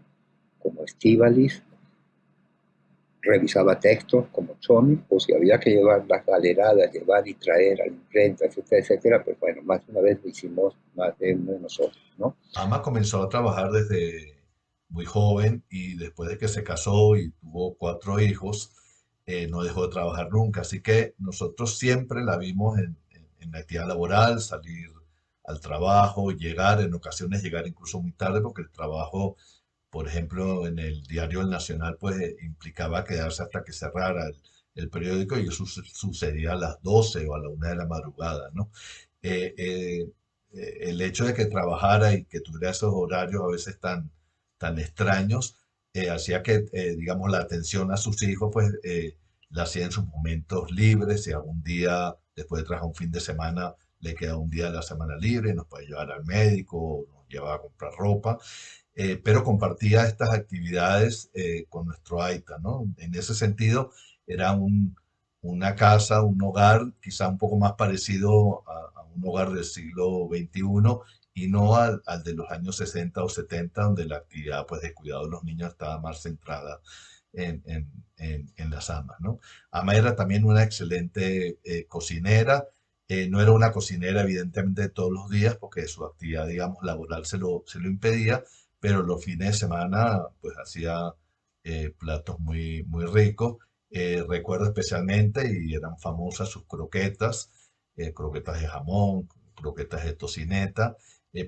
como Estíbaliz, revisaba textos como Chomi, o si había que llevar las galeradas, llevar y traer a la imprenta, etcétera, etcétera, pues bueno, más de una vez lo hicimos más de uno de nosotros, ¿no? Ama comenzó a trabajar desde muy joven y después de que se casó y tuvo 4 hijos, no dejó de trabajar nunca. Así que nosotros siempre la vimos en la actividad laboral, salir al trabajo, llegar, en ocasiones llegar incluso muy tarde, porque el trabajo, por ejemplo, en el diario El Nacional, pues implicaba quedarse hasta que cerrara el periódico y eso sucedía a las 12 o a la 1 de la madrugada, ¿no? Eh, eh, el hecho de que trabajara y que tuviera esos horarios a veces tan extraños, hacía que, digamos, la atención a sus hijos, pues, la hacía en sus momentos libres. Si algún día, después de trabajar un fin de semana, le queda un día de la semana libre, nos puede llevar al médico, nos lleva a comprar ropa, pero compartía estas actividades con nuestro Aita, ¿no? En ese sentido, era una casa, un hogar quizá un poco más parecido a un hogar del siglo XXI y no al de los años 60 o 70, donde la actividad pues, de cuidado de los niños estaba más centrada en las amas, ¿no? Ama era también una excelente cocinera. No era una cocinera evidentemente todos los días porque su actividad, digamos, laboral se lo impedía, pero los fines de semana pues hacía platos muy ricos. Recuerdo especialmente, y eran famosas sus croquetas, croquetas de jamón, croquetas de tocineta,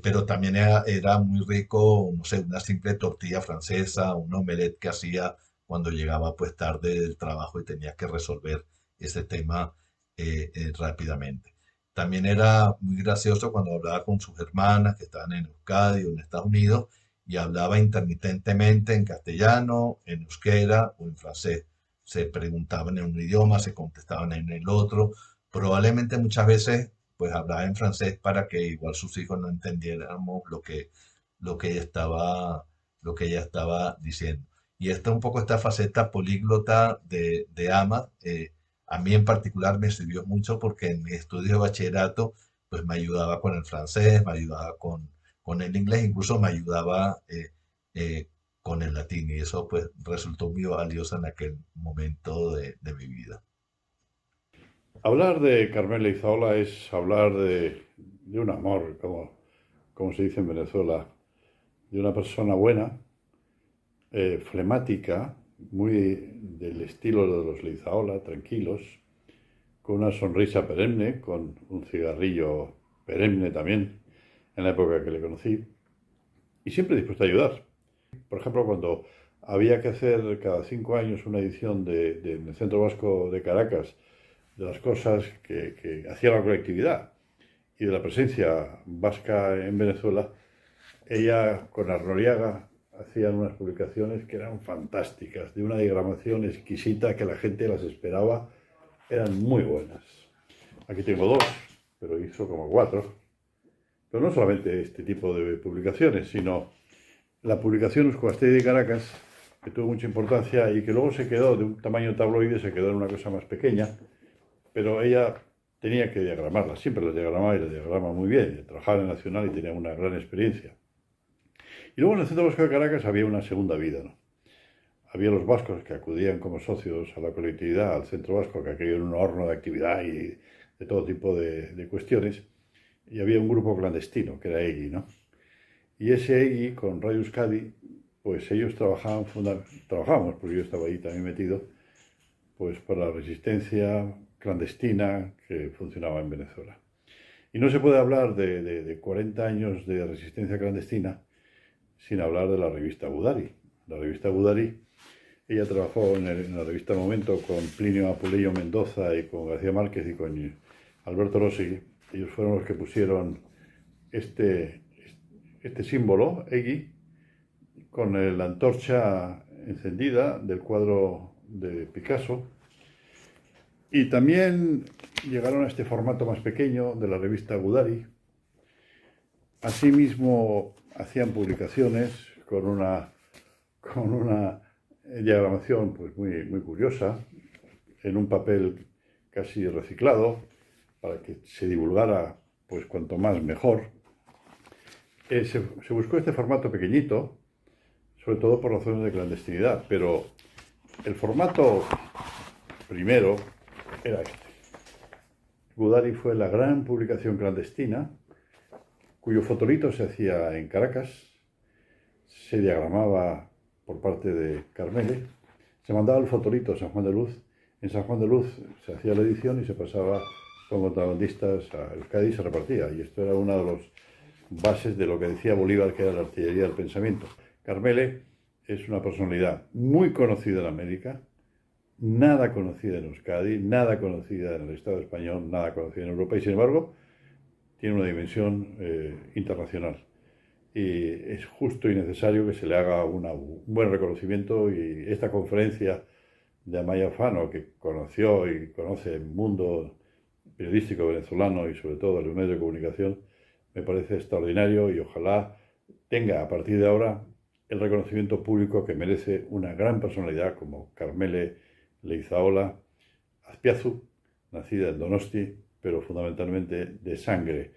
pero también era muy rico, no sé, una simple tortilla francesa, un omelette que hacía cuando llegaba pues tarde del trabajo y tenía que resolver ese tema rápidamente. También era muy gracioso cuando hablaba con sus hermanas que estaban en Euskadi o en Estados Unidos y hablaba intermitentemente en castellano, en euskera o en francés. Se preguntaban en un idioma, se contestaban en el otro. Probablemente muchas veces pues hablaba en francés para que igual sus hijos no entendiéramos lo que ella estaba, lo que ella estaba diciendo. Y un poco esta faceta políglota de Ama, a mí en particular me sirvió mucho porque en mis estudios de bachillerato pues me ayudaba con el francés, me ayudaba con el inglés, incluso me ayudaba con el latín y eso pues resultó muy valioso en aquel momento de mi vida. Hablar de Carmela Izaola es hablar de un amor, como se dice en Venezuela, de una persona buena, flemática, muy del estilo de los Leizaola, tranquilos, con una sonrisa perenne, con un cigarrillo perenne también, en la época que le conocí, y siempre dispuesto a ayudar. Por ejemplo, cuando había que hacer cada 5 años una edición del Centro Vasco de Caracas, de las cosas que hacía la colectividad y de la presencia vasca en Venezuela, ella con Arnoriaga hacían unas publicaciones que eran fantásticas, de una diagramación exquisita que la gente las esperaba, eran muy buenas. Aquí tengo 2, pero hizo como 4. Pero no solamente este tipo de publicaciones, sino la publicación Euskadi de Caracas, que tuvo mucha importancia y que luego se quedó de un tamaño tabloide, se quedó en una cosa más pequeña, pero ella tenía que diagramarla, siempre la diagramaba y la diagrama muy bien, trabajaba en el Nacional y tenía una gran experiencia. Y luego en el Centro Vasco de Caracas había una segunda vida, ¿no? Había los vascos que acudían como socios a la colectividad, al Centro Vasco, que aquello era un horno de actividad y de todo tipo de cuestiones, y había un grupo clandestino, que era EGI, ¿no? Y ese EGI, con Radio Euskadi, pues ellos trabajábamos, porque yo estaba ahí también metido, pues para la resistencia clandestina que funcionaba en Venezuela. Y no se puede hablar de 40 años de resistencia clandestina sin hablar de la revista Gudari. La revista Gudari, ella trabajó en la revista Momento con Plinio Apuleyo Mendoza y con García Márquez y con Alberto Rossi. Ellos fueron los que pusieron este símbolo, EGI, con la antorcha encendida del cuadro de Picasso. Y también llegaron a este formato más pequeño de la revista Gudari. Asimismo, hacían publicaciones con una diagramación pues muy curiosa, en un papel casi reciclado, para que se divulgara pues cuanto más mejor. Se buscó este formato pequeñito, sobre todo por razones de clandestinidad, pero el formato primero era este. Gudari fue la gran publicación clandestina, cuyo fotolito se hacía en Caracas, se diagramaba por parte de Carmele, se mandaba el fotolito a San Juan de Luz, en San Juan de Luz se hacía la edición y se pasaba con contrabandistas a Euskadi y se repartía, y esto era una de las bases de lo que decía Bolívar, que era la artillería del pensamiento. Carmele es una personalidad muy conocida en América, nada conocida en Euskadi, nada conocida en el Estado español, nada conocida en Europa, y sin embargo tiene una dimensión internacional. Y es justo y necesario que se le haga un buen reconocimiento, y esta conferencia de Amaya Fano, que conoció y conoce el mundo periodístico venezolano y sobre todo los medios de comunicación, me parece extraordinario, y ojalá tenga a partir de ahora el reconocimiento público que merece una gran personalidad como Carmele Leizaola Azpiazu, nacida en Donosti, pero fundamentalmente de sangre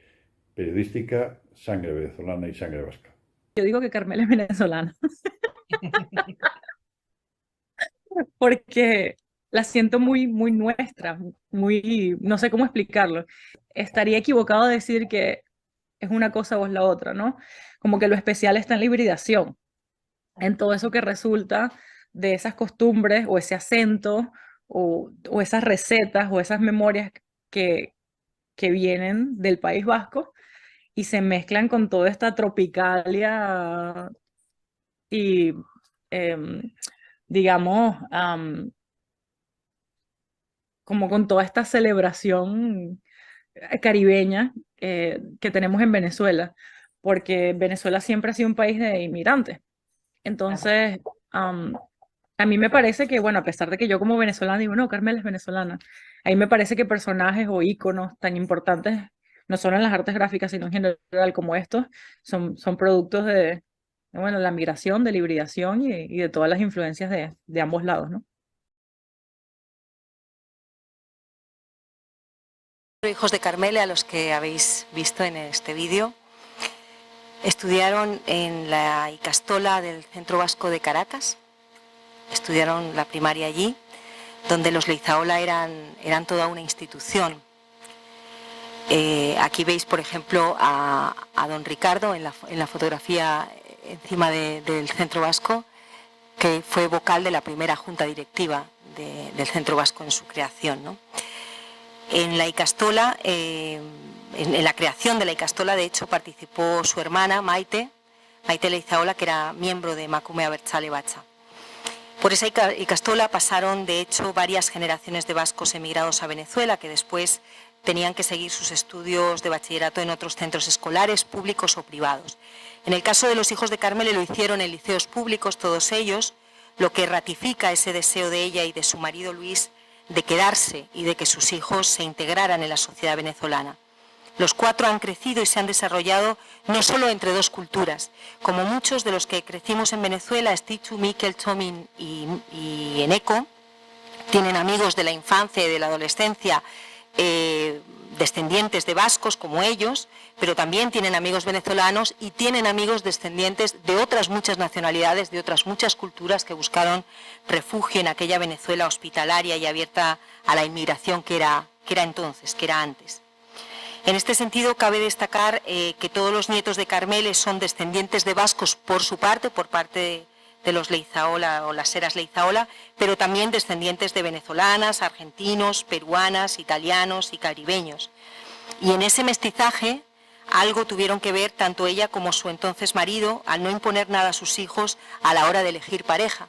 periodística, sangre venezolana y sangre vasca. Yo digo que Carmela es venezolana. Porque la siento muy nuestra, no sé cómo explicarlo. Estaría equivocado decir que es una cosa o es la otra, ¿no? Como que lo especial está en la hibridación, en todo eso que resulta de esas costumbres o ese acento o esas recetas o esas memorias que vienen del País Vasco y se mezclan con toda esta tropicalia y, digamos, como con toda esta celebración caribeña que tenemos en Venezuela. porque Venezuela siempre ha sido un país de inmigrantes. Entonces, a mí me parece que, bueno, a pesar de que yo como venezolana digo, no, Carmela es venezolana, a mí me parece que personajes o íconos tan importantes, no solo en las artes gráficas, sino en general como estos, son productos de, bueno, la migración, de la hibridación y de todas las influencias de ambos lados, ¿no? Hijos de Carmele, a los que habéis visto en este vídeo, estudiaron en la Ikastola del Centro Vasco de Caracas, estudiaron la primaria allí, donde los Leizaola eran toda una institución. Aquí veis, por ejemplo, a don Ricardo en la fotografía encima del Centro Vasco, que fue vocal de la primera junta directiva del Centro Vasco en su creación, ¿no? En la Ikastola, en la creación de la Ikastola, de hecho, participó su hermana Maite Leizaola, que era miembro de Emakume Abertzale Batza. Por esa Ikastola pasaron, de hecho, varias generaciones de vascos emigrados a Venezuela, que después tenían que seguir sus estudios de bachillerato en otros centros escolares, públicos o privados. En el caso de los hijos de Carmele lo hicieron en liceos públicos, todos ellos, lo que ratifica ese deseo de ella y de su marido Luis de quedarse y de que sus hijos se integraran en la sociedad venezolana. Los cuatro han crecido y se han desarrollado no solo entre dos culturas. Como muchos de los que crecimos en Venezuela, Stichu, Mikel, Tomin y Eneco tienen amigos de la infancia y de la adolescencia, descendientes de vascos como ellos, pero también tienen amigos venezolanos y tienen amigos descendientes de otras muchas nacionalidades, de otras muchas culturas que buscaron refugio en aquella Venezuela hospitalaria y abierta a la inmigración que era antes. En este sentido, cabe destacar que todos los nietos de Carmele son descendientes de vascos por parte de los Leizaola o las Heras Leizaola, pero también descendientes de venezolanas, argentinos, peruanas, italianos y caribeños. Y en ese mestizaje algo tuvieron que ver tanto ella como su entonces marido al no imponer nada a sus hijos a la hora de elegir pareja.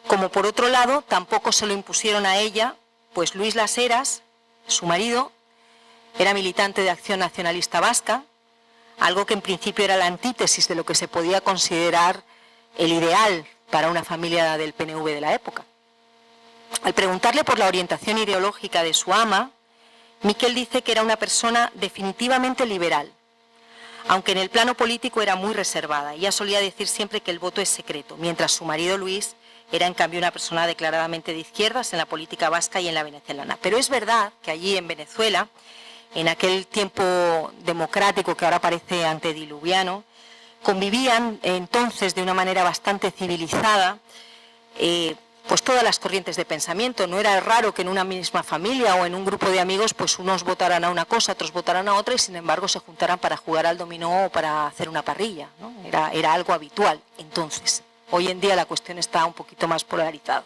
Como por otro lado, tampoco se lo impusieron a ella, pues Luis Las Heras, su marido, era militante de Acción Nacionalista Vasca, algo que en principio era la antítesis de lo que se podía considerar el ideal para una familia del PNV de la época. Al preguntarle por la orientación ideológica de su ama, Mikel dice que era una persona definitivamente liberal, aunque en el plano político era muy reservada. Ella solía decir siempre que el voto es secreto, mientras su marido Luis era en cambio una persona declaradamente de izquierdas en la política vasca y en la venezolana. Pero es verdad que allí en Venezuela, en aquel tiempo democrático que ahora parece antediluviano, convivían entonces de una manera bastante civilizada pues todas las corrientes de pensamiento. No era raro que en una misma familia o en un grupo de amigos pues unos votaran a una cosa, otros votaran a otra y sin embargo se juntaran para jugar al dominó o para hacer una parrilla, ¿no? Era algo habitual entonces. Hoy en día la cuestión está un poquito más polarizada.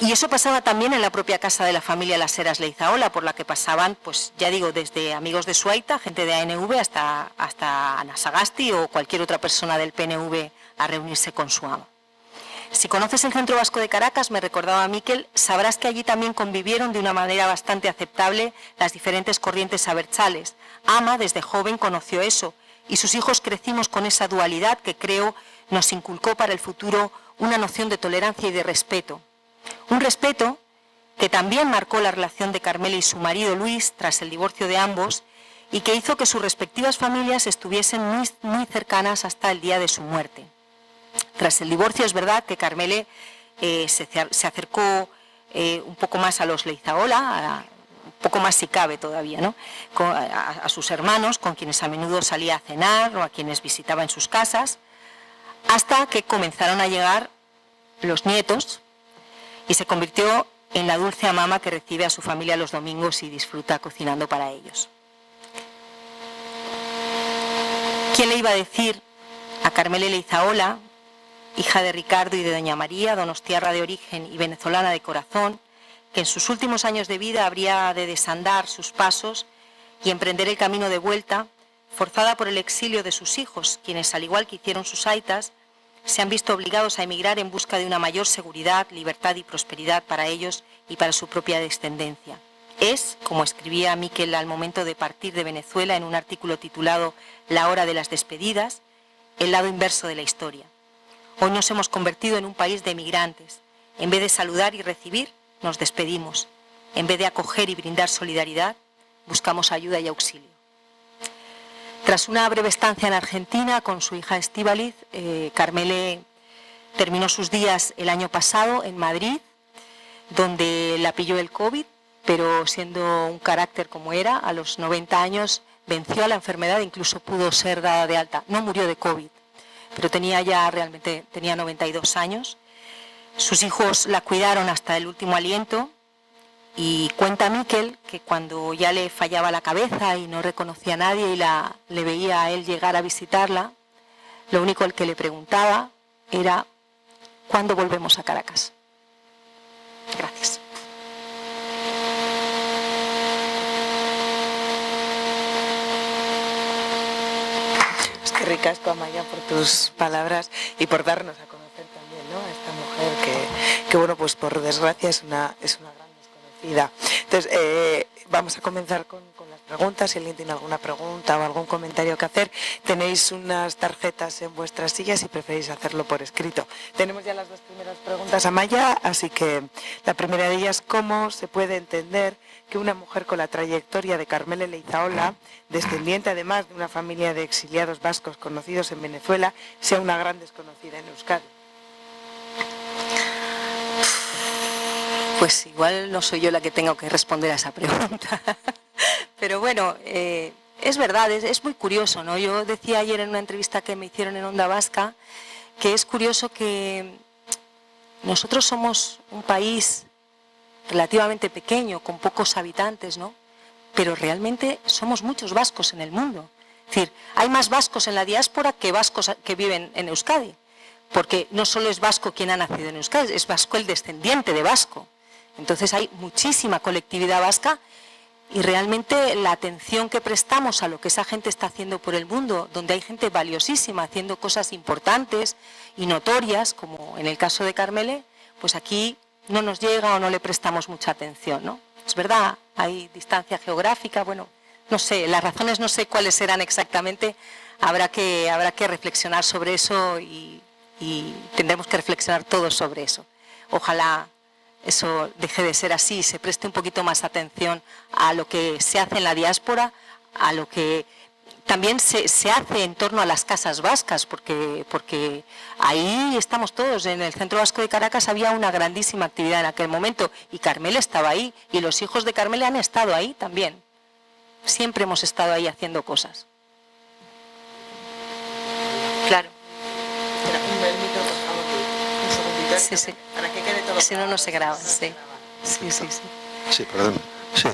Y eso pasaba también en la propia casa de la familia Las Heras Leizaola, por la que pasaban, pues ya digo, desde amigos de Suaita, gente de ANV, hasta Ana Sagasti o cualquier otra persona del PNV a reunirse con su ama. Si conoces el Centro Vasco de Caracas, me recordaba a Mikel, sabrás que allí también convivieron de una manera bastante aceptable las diferentes corrientes abertzales. Ama, desde joven, conoció eso, y sus hijos crecimos con esa dualidad que creo nos inculcó para el futuro una noción de tolerancia y de respeto. Un respeto que también marcó la relación de Carmele y su marido Luis tras el divorcio de ambos y que hizo que sus respectivas familias estuviesen muy cercanas hasta el día de su muerte. Tras el divorcio es verdad que Carmele se acercó un poco más a los Leizaola, un poco más si cabe todavía, ¿no? A sus hermanos, con quienes a menudo salía a cenar o a quienes visitaba en sus casas, hasta que comenzaron a llegar los nietos y se convirtió en la dulce amama que recibe a su familia los domingos y disfruta cocinando para ellos. ¿Quién le iba a decir a Carmele Leizaola, hija de Ricardo y de doña María, donostiarra de origen y venezolana de corazón, que en sus últimos años de vida habría de desandar sus pasos y emprender el camino de vuelta, forzada por el exilio de sus hijos, quienes, al igual que hicieron sus aitas, se han visto obligados a emigrar en busca de una mayor seguridad, libertad y prosperidad para ellos y para su propia descendencia. es, como escribía Miquel al momento de partir de Venezuela en un artículo titulado La hora de las despedidas, el lado inverso de la historia. Hoy nos hemos convertido en un país de emigrantes. En vez de saludar y recibir, nos despedimos. En vez de acoger y brindar solidaridad, buscamos ayuda y auxilio. Tras una breve estancia en Argentina con su hija Estíbaliz, Carmele terminó sus días el año pasado en Madrid, donde la pilló el COVID, pero siendo un carácter como era, a los 90 años venció a la enfermedad e incluso pudo ser dada de alta. No murió de COVID, pero tenía 92 años. Sus hijos la cuidaron hasta el último aliento y cuenta Miquel que cuando ya le fallaba la cabeza y no reconocía a nadie y le veía a él llegar a visitarla, lo único que le preguntaba era ¿cuándo volvemos a Caracas? Gracias. Qué ricasco, Amaya, por tus palabras y por darnos a conocer también, ¿no?, a esta mujer que bueno, pues por desgracia es una gran desconocida. Entonces, vamos a comenzar con las preguntas. Si alguien tiene alguna pregunta o algún comentario que hacer, tenéis unas tarjetas en vuestras sillas si preferís hacerlo por escrito. Tenemos ya las dos primeras preguntas, Amaya, así que la primera de ellas, ¿cómo se puede entender que una mujer con la trayectoria de Carmele Leizaola, descendiente además de una familia de exiliados vascos conocidos en Venezuela, sea una gran desconocida en Euskadi? Pues igual no soy yo la que tengo que responder a esa pregunta. Pero bueno, es verdad, es muy curioso, ¿no? Yo decía ayer en una entrevista que me hicieron en Onda Vasca que es curioso que nosotros somos un país relativamente pequeño, con pocos habitantes, ¿no? Pero realmente somos muchos vascos en el mundo. Es decir, hay más vascos en la diáspora que vascos que viven en Euskadi, porque no solo es vasco quien ha nacido en Euskadi, es vasco el descendiente de vasco. Entonces hay muchísima colectividad vasca y realmente la atención que prestamos a lo que esa gente está haciendo por el mundo, donde hay gente valiosísima haciendo cosas importantes y notorias, como en el caso de Carmele, pues aquí no nos llega o no le prestamos mucha atención, ¿no? Es verdad, hay distancia geográfica, bueno, no sé, las razones no sé cuáles serán exactamente, habrá que reflexionar sobre eso y tendremos que reflexionar todos sobre eso. Ojalá eso deje de ser así, se preste un poquito más atención a lo que se hace en la diáspora, a lo que también se hace en torno a las casas vascas, porque ahí estamos todos. En el Centro Vasco de Caracas había una grandísima actividad en aquel momento y Carmele estaba ahí y los hijos de Carmele han estado ahí también. Siempre hemos estado ahí haciendo cosas. Claro. Sí, sí. ¿Para qué quede todo? Si no, no se graba. Sí. Sí, perdón. Sí.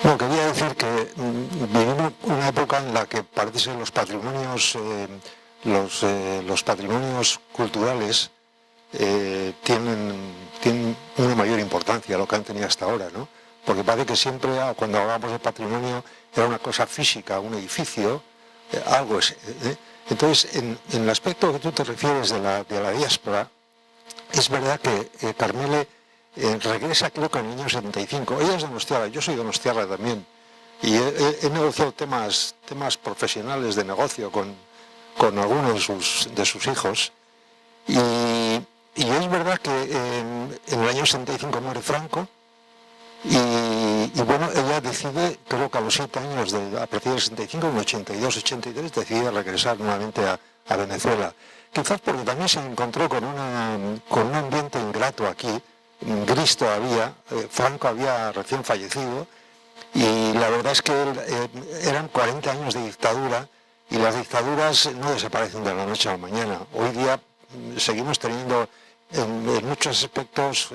No, quería decir que vivimos una época en la que parece ser los patrimonios culturales tienen una mayor importancia a lo que han tenido hasta ahora, ¿no? Porque parece que siempre cuando hablamos de patrimonio era una cosa física, un edificio, algo es. Entonces, en el aspecto que tú te refieres de la diáspora, es verdad que Carmele regresa creo que en el año 75. Ella es donostiarra, yo soy donostiarra también. Y he negociado temas profesionales de negocio con algunos de sus hijos. Y es verdad que en el año 75 muere Franco. Y bueno, ella decide, creo que a los 7 años, a partir del 65, en 82, 83, decide regresar nuevamente a Venezuela. Quizás porque también se encontró con un ambiente ingrato aquí, gris todavía. Franco había recién fallecido y la verdad es que eran 40 años de dictadura y las dictaduras no desaparecen de la noche a la mañana. Hoy día seguimos teniendo en muchos aspectos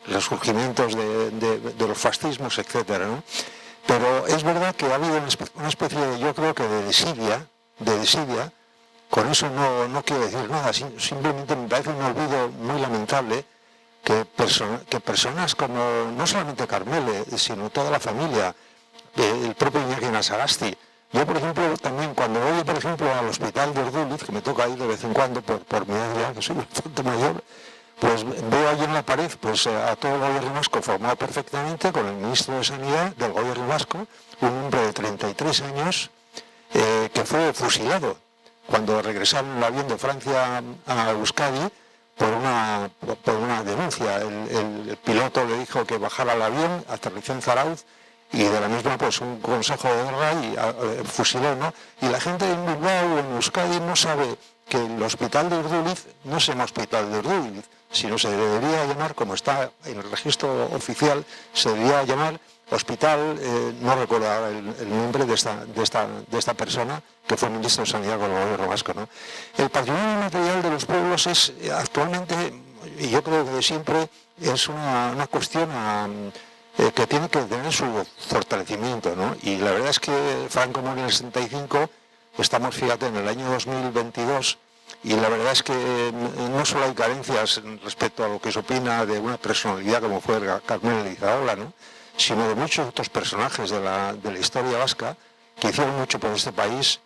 resurgimientos de los fascismos, etcétera, ¿no? Pero es verdad que ha habido una especie de, yo creo que de desidia. Con eso no quiero decir nada, simplemente me parece un olvido muy lamentable que personas como, no solamente Carmele, sino toda la familia, el propio Iñaki Nasagasti. Yo, por ejemplo, también cuando voy, por ejemplo, al hospital de Urduliz, que me toca ir de vez en cuando por mi edad ya, que soy bastante mayor, pues veo allí en la pared pues, a todo el gobierno vasco formado perfectamente con el ministro de Sanidad del gobierno vasco, un hombre de 33 años que fue fusilado cuando regresaron en el avión de Francia a Euskadi por una denuncia. El piloto le dijo que bajara el avión, aterrizó en Zarauz y de la misma pues un consejo de guerra y fusiló, ¿no? Y la gente en Bilbao o en Euskadi no sabe que el hospital de Urduliz no se llama hospital de Urduliz, sino se debería llamar, como está en el registro oficial, se debería llamar hospital, no recuerdo ahora el nombre de esta persona, que fue ministro de Sanidad con el gobierno vasco, ¿no? El patrimonio material de los pueblos es actualmente, y yo creo que de siempre, es una cuestión que tiene que tener su fortalecimiento, ¿no? Y la verdad es que Franco muere en el 65, estamos, fíjate, en el año 2022, y la verdad es que no solo hay carencias respecto a lo que se opina de una personalidad como fue Carmele Leizaola, ¿no?, sino de muchos otros personajes de la historia vasca que hicieron mucho por este país,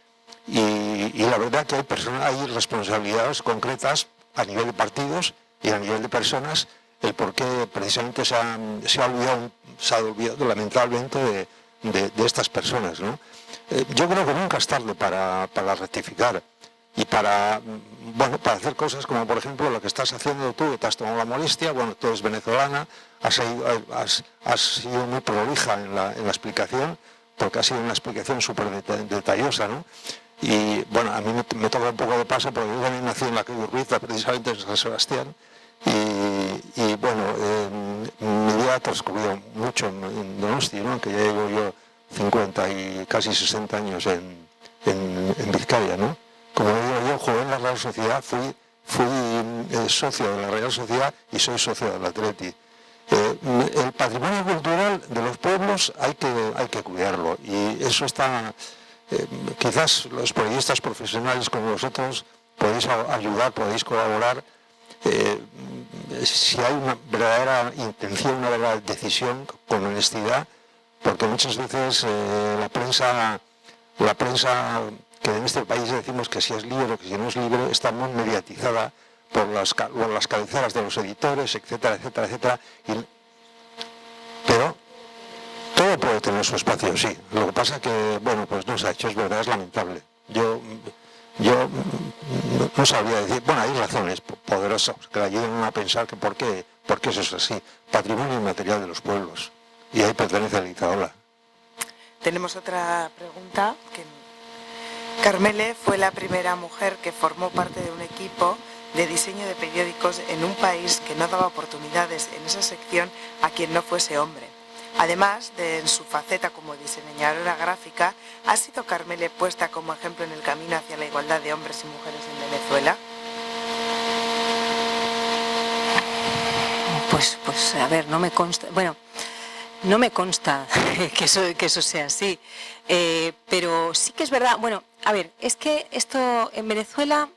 y la verdad que hay responsabilidades concretas a nivel de partidos y a nivel de personas, el por qué precisamente se ha olvidado lamentablemente de estas personas, ¿no? Yo creo que nunca es tarde para rectificar y para hacer cosas como, por ejemplo, lo que estás haciendo tú, que te has tomado la molestia. Bueno, tú eres venezolana, has sido muy prolija en la explicación, porque ha sido una explicación súper detallosa, ¿no? Y bueno, a mí me toca un poco de paso, porque yo también nací en la calle Urbiza, precisamente en San Sebastián, y bueno, mi vida ha transcurrido mucho en Donosti, ¿no?, que ya llevo yo 50 y casi 60 años en Vizcaya, ¿no? Como digo yo, jugué en la Real Sociedad, fui socio de la Real Sociedad y soy socio del Atleti. El patrimonio cultural de los pueblos hay que cuidarlo, y eso está, quizás los periodistas profesionales como vosotros podéis ayudar, podéis colaborar, si hay una verdadera intención, una verdadera decisión, con honestidad, porque muchas veces la prensa que en este país decimos que si es libre o que si no es libre, está muy mediatizada por las cabeceras de los editores, etcétera, etcétera, etcétera. Pero todo puede tener su espacio, sí. Lo que pasa que, bueno, pues no se ha hecho, es verdad, es lamentable. Yo no sabría decir, bueno, hay razones poderosas que le ayudan a pensar que por qué eso es así. Patrimonio inmaterial de los pueblos, y ahí pertenece a Leizaola. Tenemos otra pregunta. Carmele fue la primera mujer que formó parte de un equipo de diseño de periódicos en un país que no daba oportunidades en esa sección a quien no fuese hombre. Además de en su faceta como diseñadora gráfica, ¿ha sido Carmele puesta como ejemplo en el camino hacia la igualdad de hombres y mujeres en Venezuela? Pues a ver, no me consta, bueno, no me consta que eso sea así, pero sí que es verdad. Bueno, a ver, es que esto en Venezuela,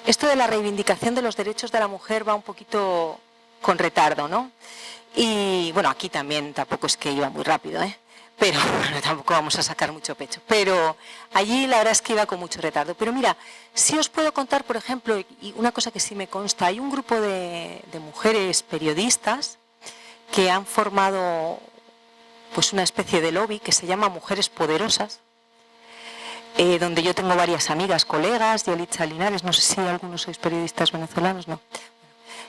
esto de la reivindicación de los derechos de la mujer va un poquito con retardo, ¿no? Y bueno, aquí también tampoco es que iba muy rápido, pero bueno, tampoco vamos a sacar mucho pecho. Pero allí la verdad es que iba con mucho retardo. Pero mira, sí os puedo contar, por ejemplo, y una cosa que sí me consta, hay un grupo de mujeres periodistas que han formado pues una especie de lobby que se llama Mujeres Poderosas, donde yo tengo varias amigas, colegas, Yalitza Linares, no sé si algunos sois periodistas venezolanos, no.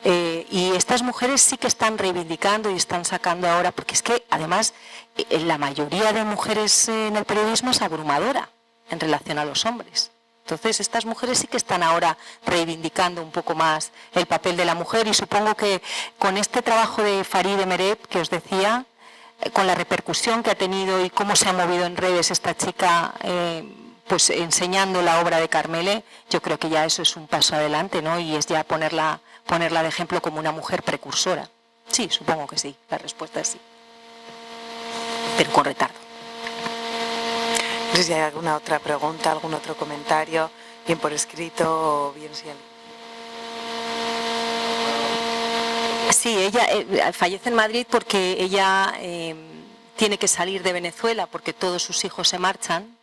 Y estas mujeres sí que están reivindicando y están sacando ahora, porque es que además la mayoría de mujeres en el periodismo es abrumadora en relación a los hombres. Entonces estas mujeres sí que están ahora reivindicando un poco más el papel de la mujer, y supongo que con este trabajo de Farideh Mereb que os decía, con la repercusión que ha tenido y cómo se ha movido en redes esta chica, pues enseñando la obra de Carmele, yo creo que ya eso es un paso adelante, ¿no? Y es ya ponerla de ejemplo como una mujer precursora. Sí, supongo que sí, la respuesta es sí, pero con retardo. No sé si hay alguna otra pregunta, algún otro comentario, bien por escrito o bien si hay... Sí, ella fallece en Madrid porque ella tiene que salir de Venezuela porque todos sus hijos se marchan.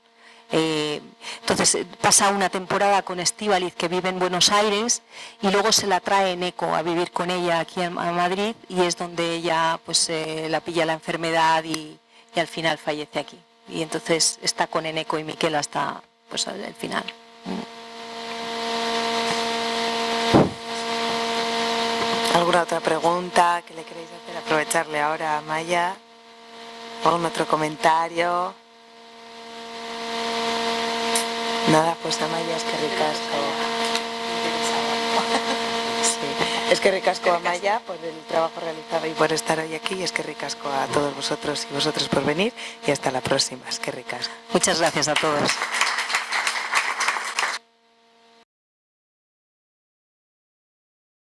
Entonces pasa una temporada con Estíbaliz, que vive en Buenos Aires, y luego se la trae Eneco a vivir con ella aquí a Madrid, y es donde ella pues la pilla la enfermedad y al final fallece aquí. Y entonces está con Eneco y Miquel hasta pues el final. ¿Alguna otra pregunta que le queréis hacer? Aprovecharle ahora a Maya. ¿Algún otro comentario? Nada, pues Amaya, es que ricasco. Sí. Es que ricasco a Amaya por el trabajo realizado y por estar hoy aquí, y es que ricasco a todos vosotros y vosotros por venir, y hasta la próxima. Es que ricasco. Muchas gracias a todos.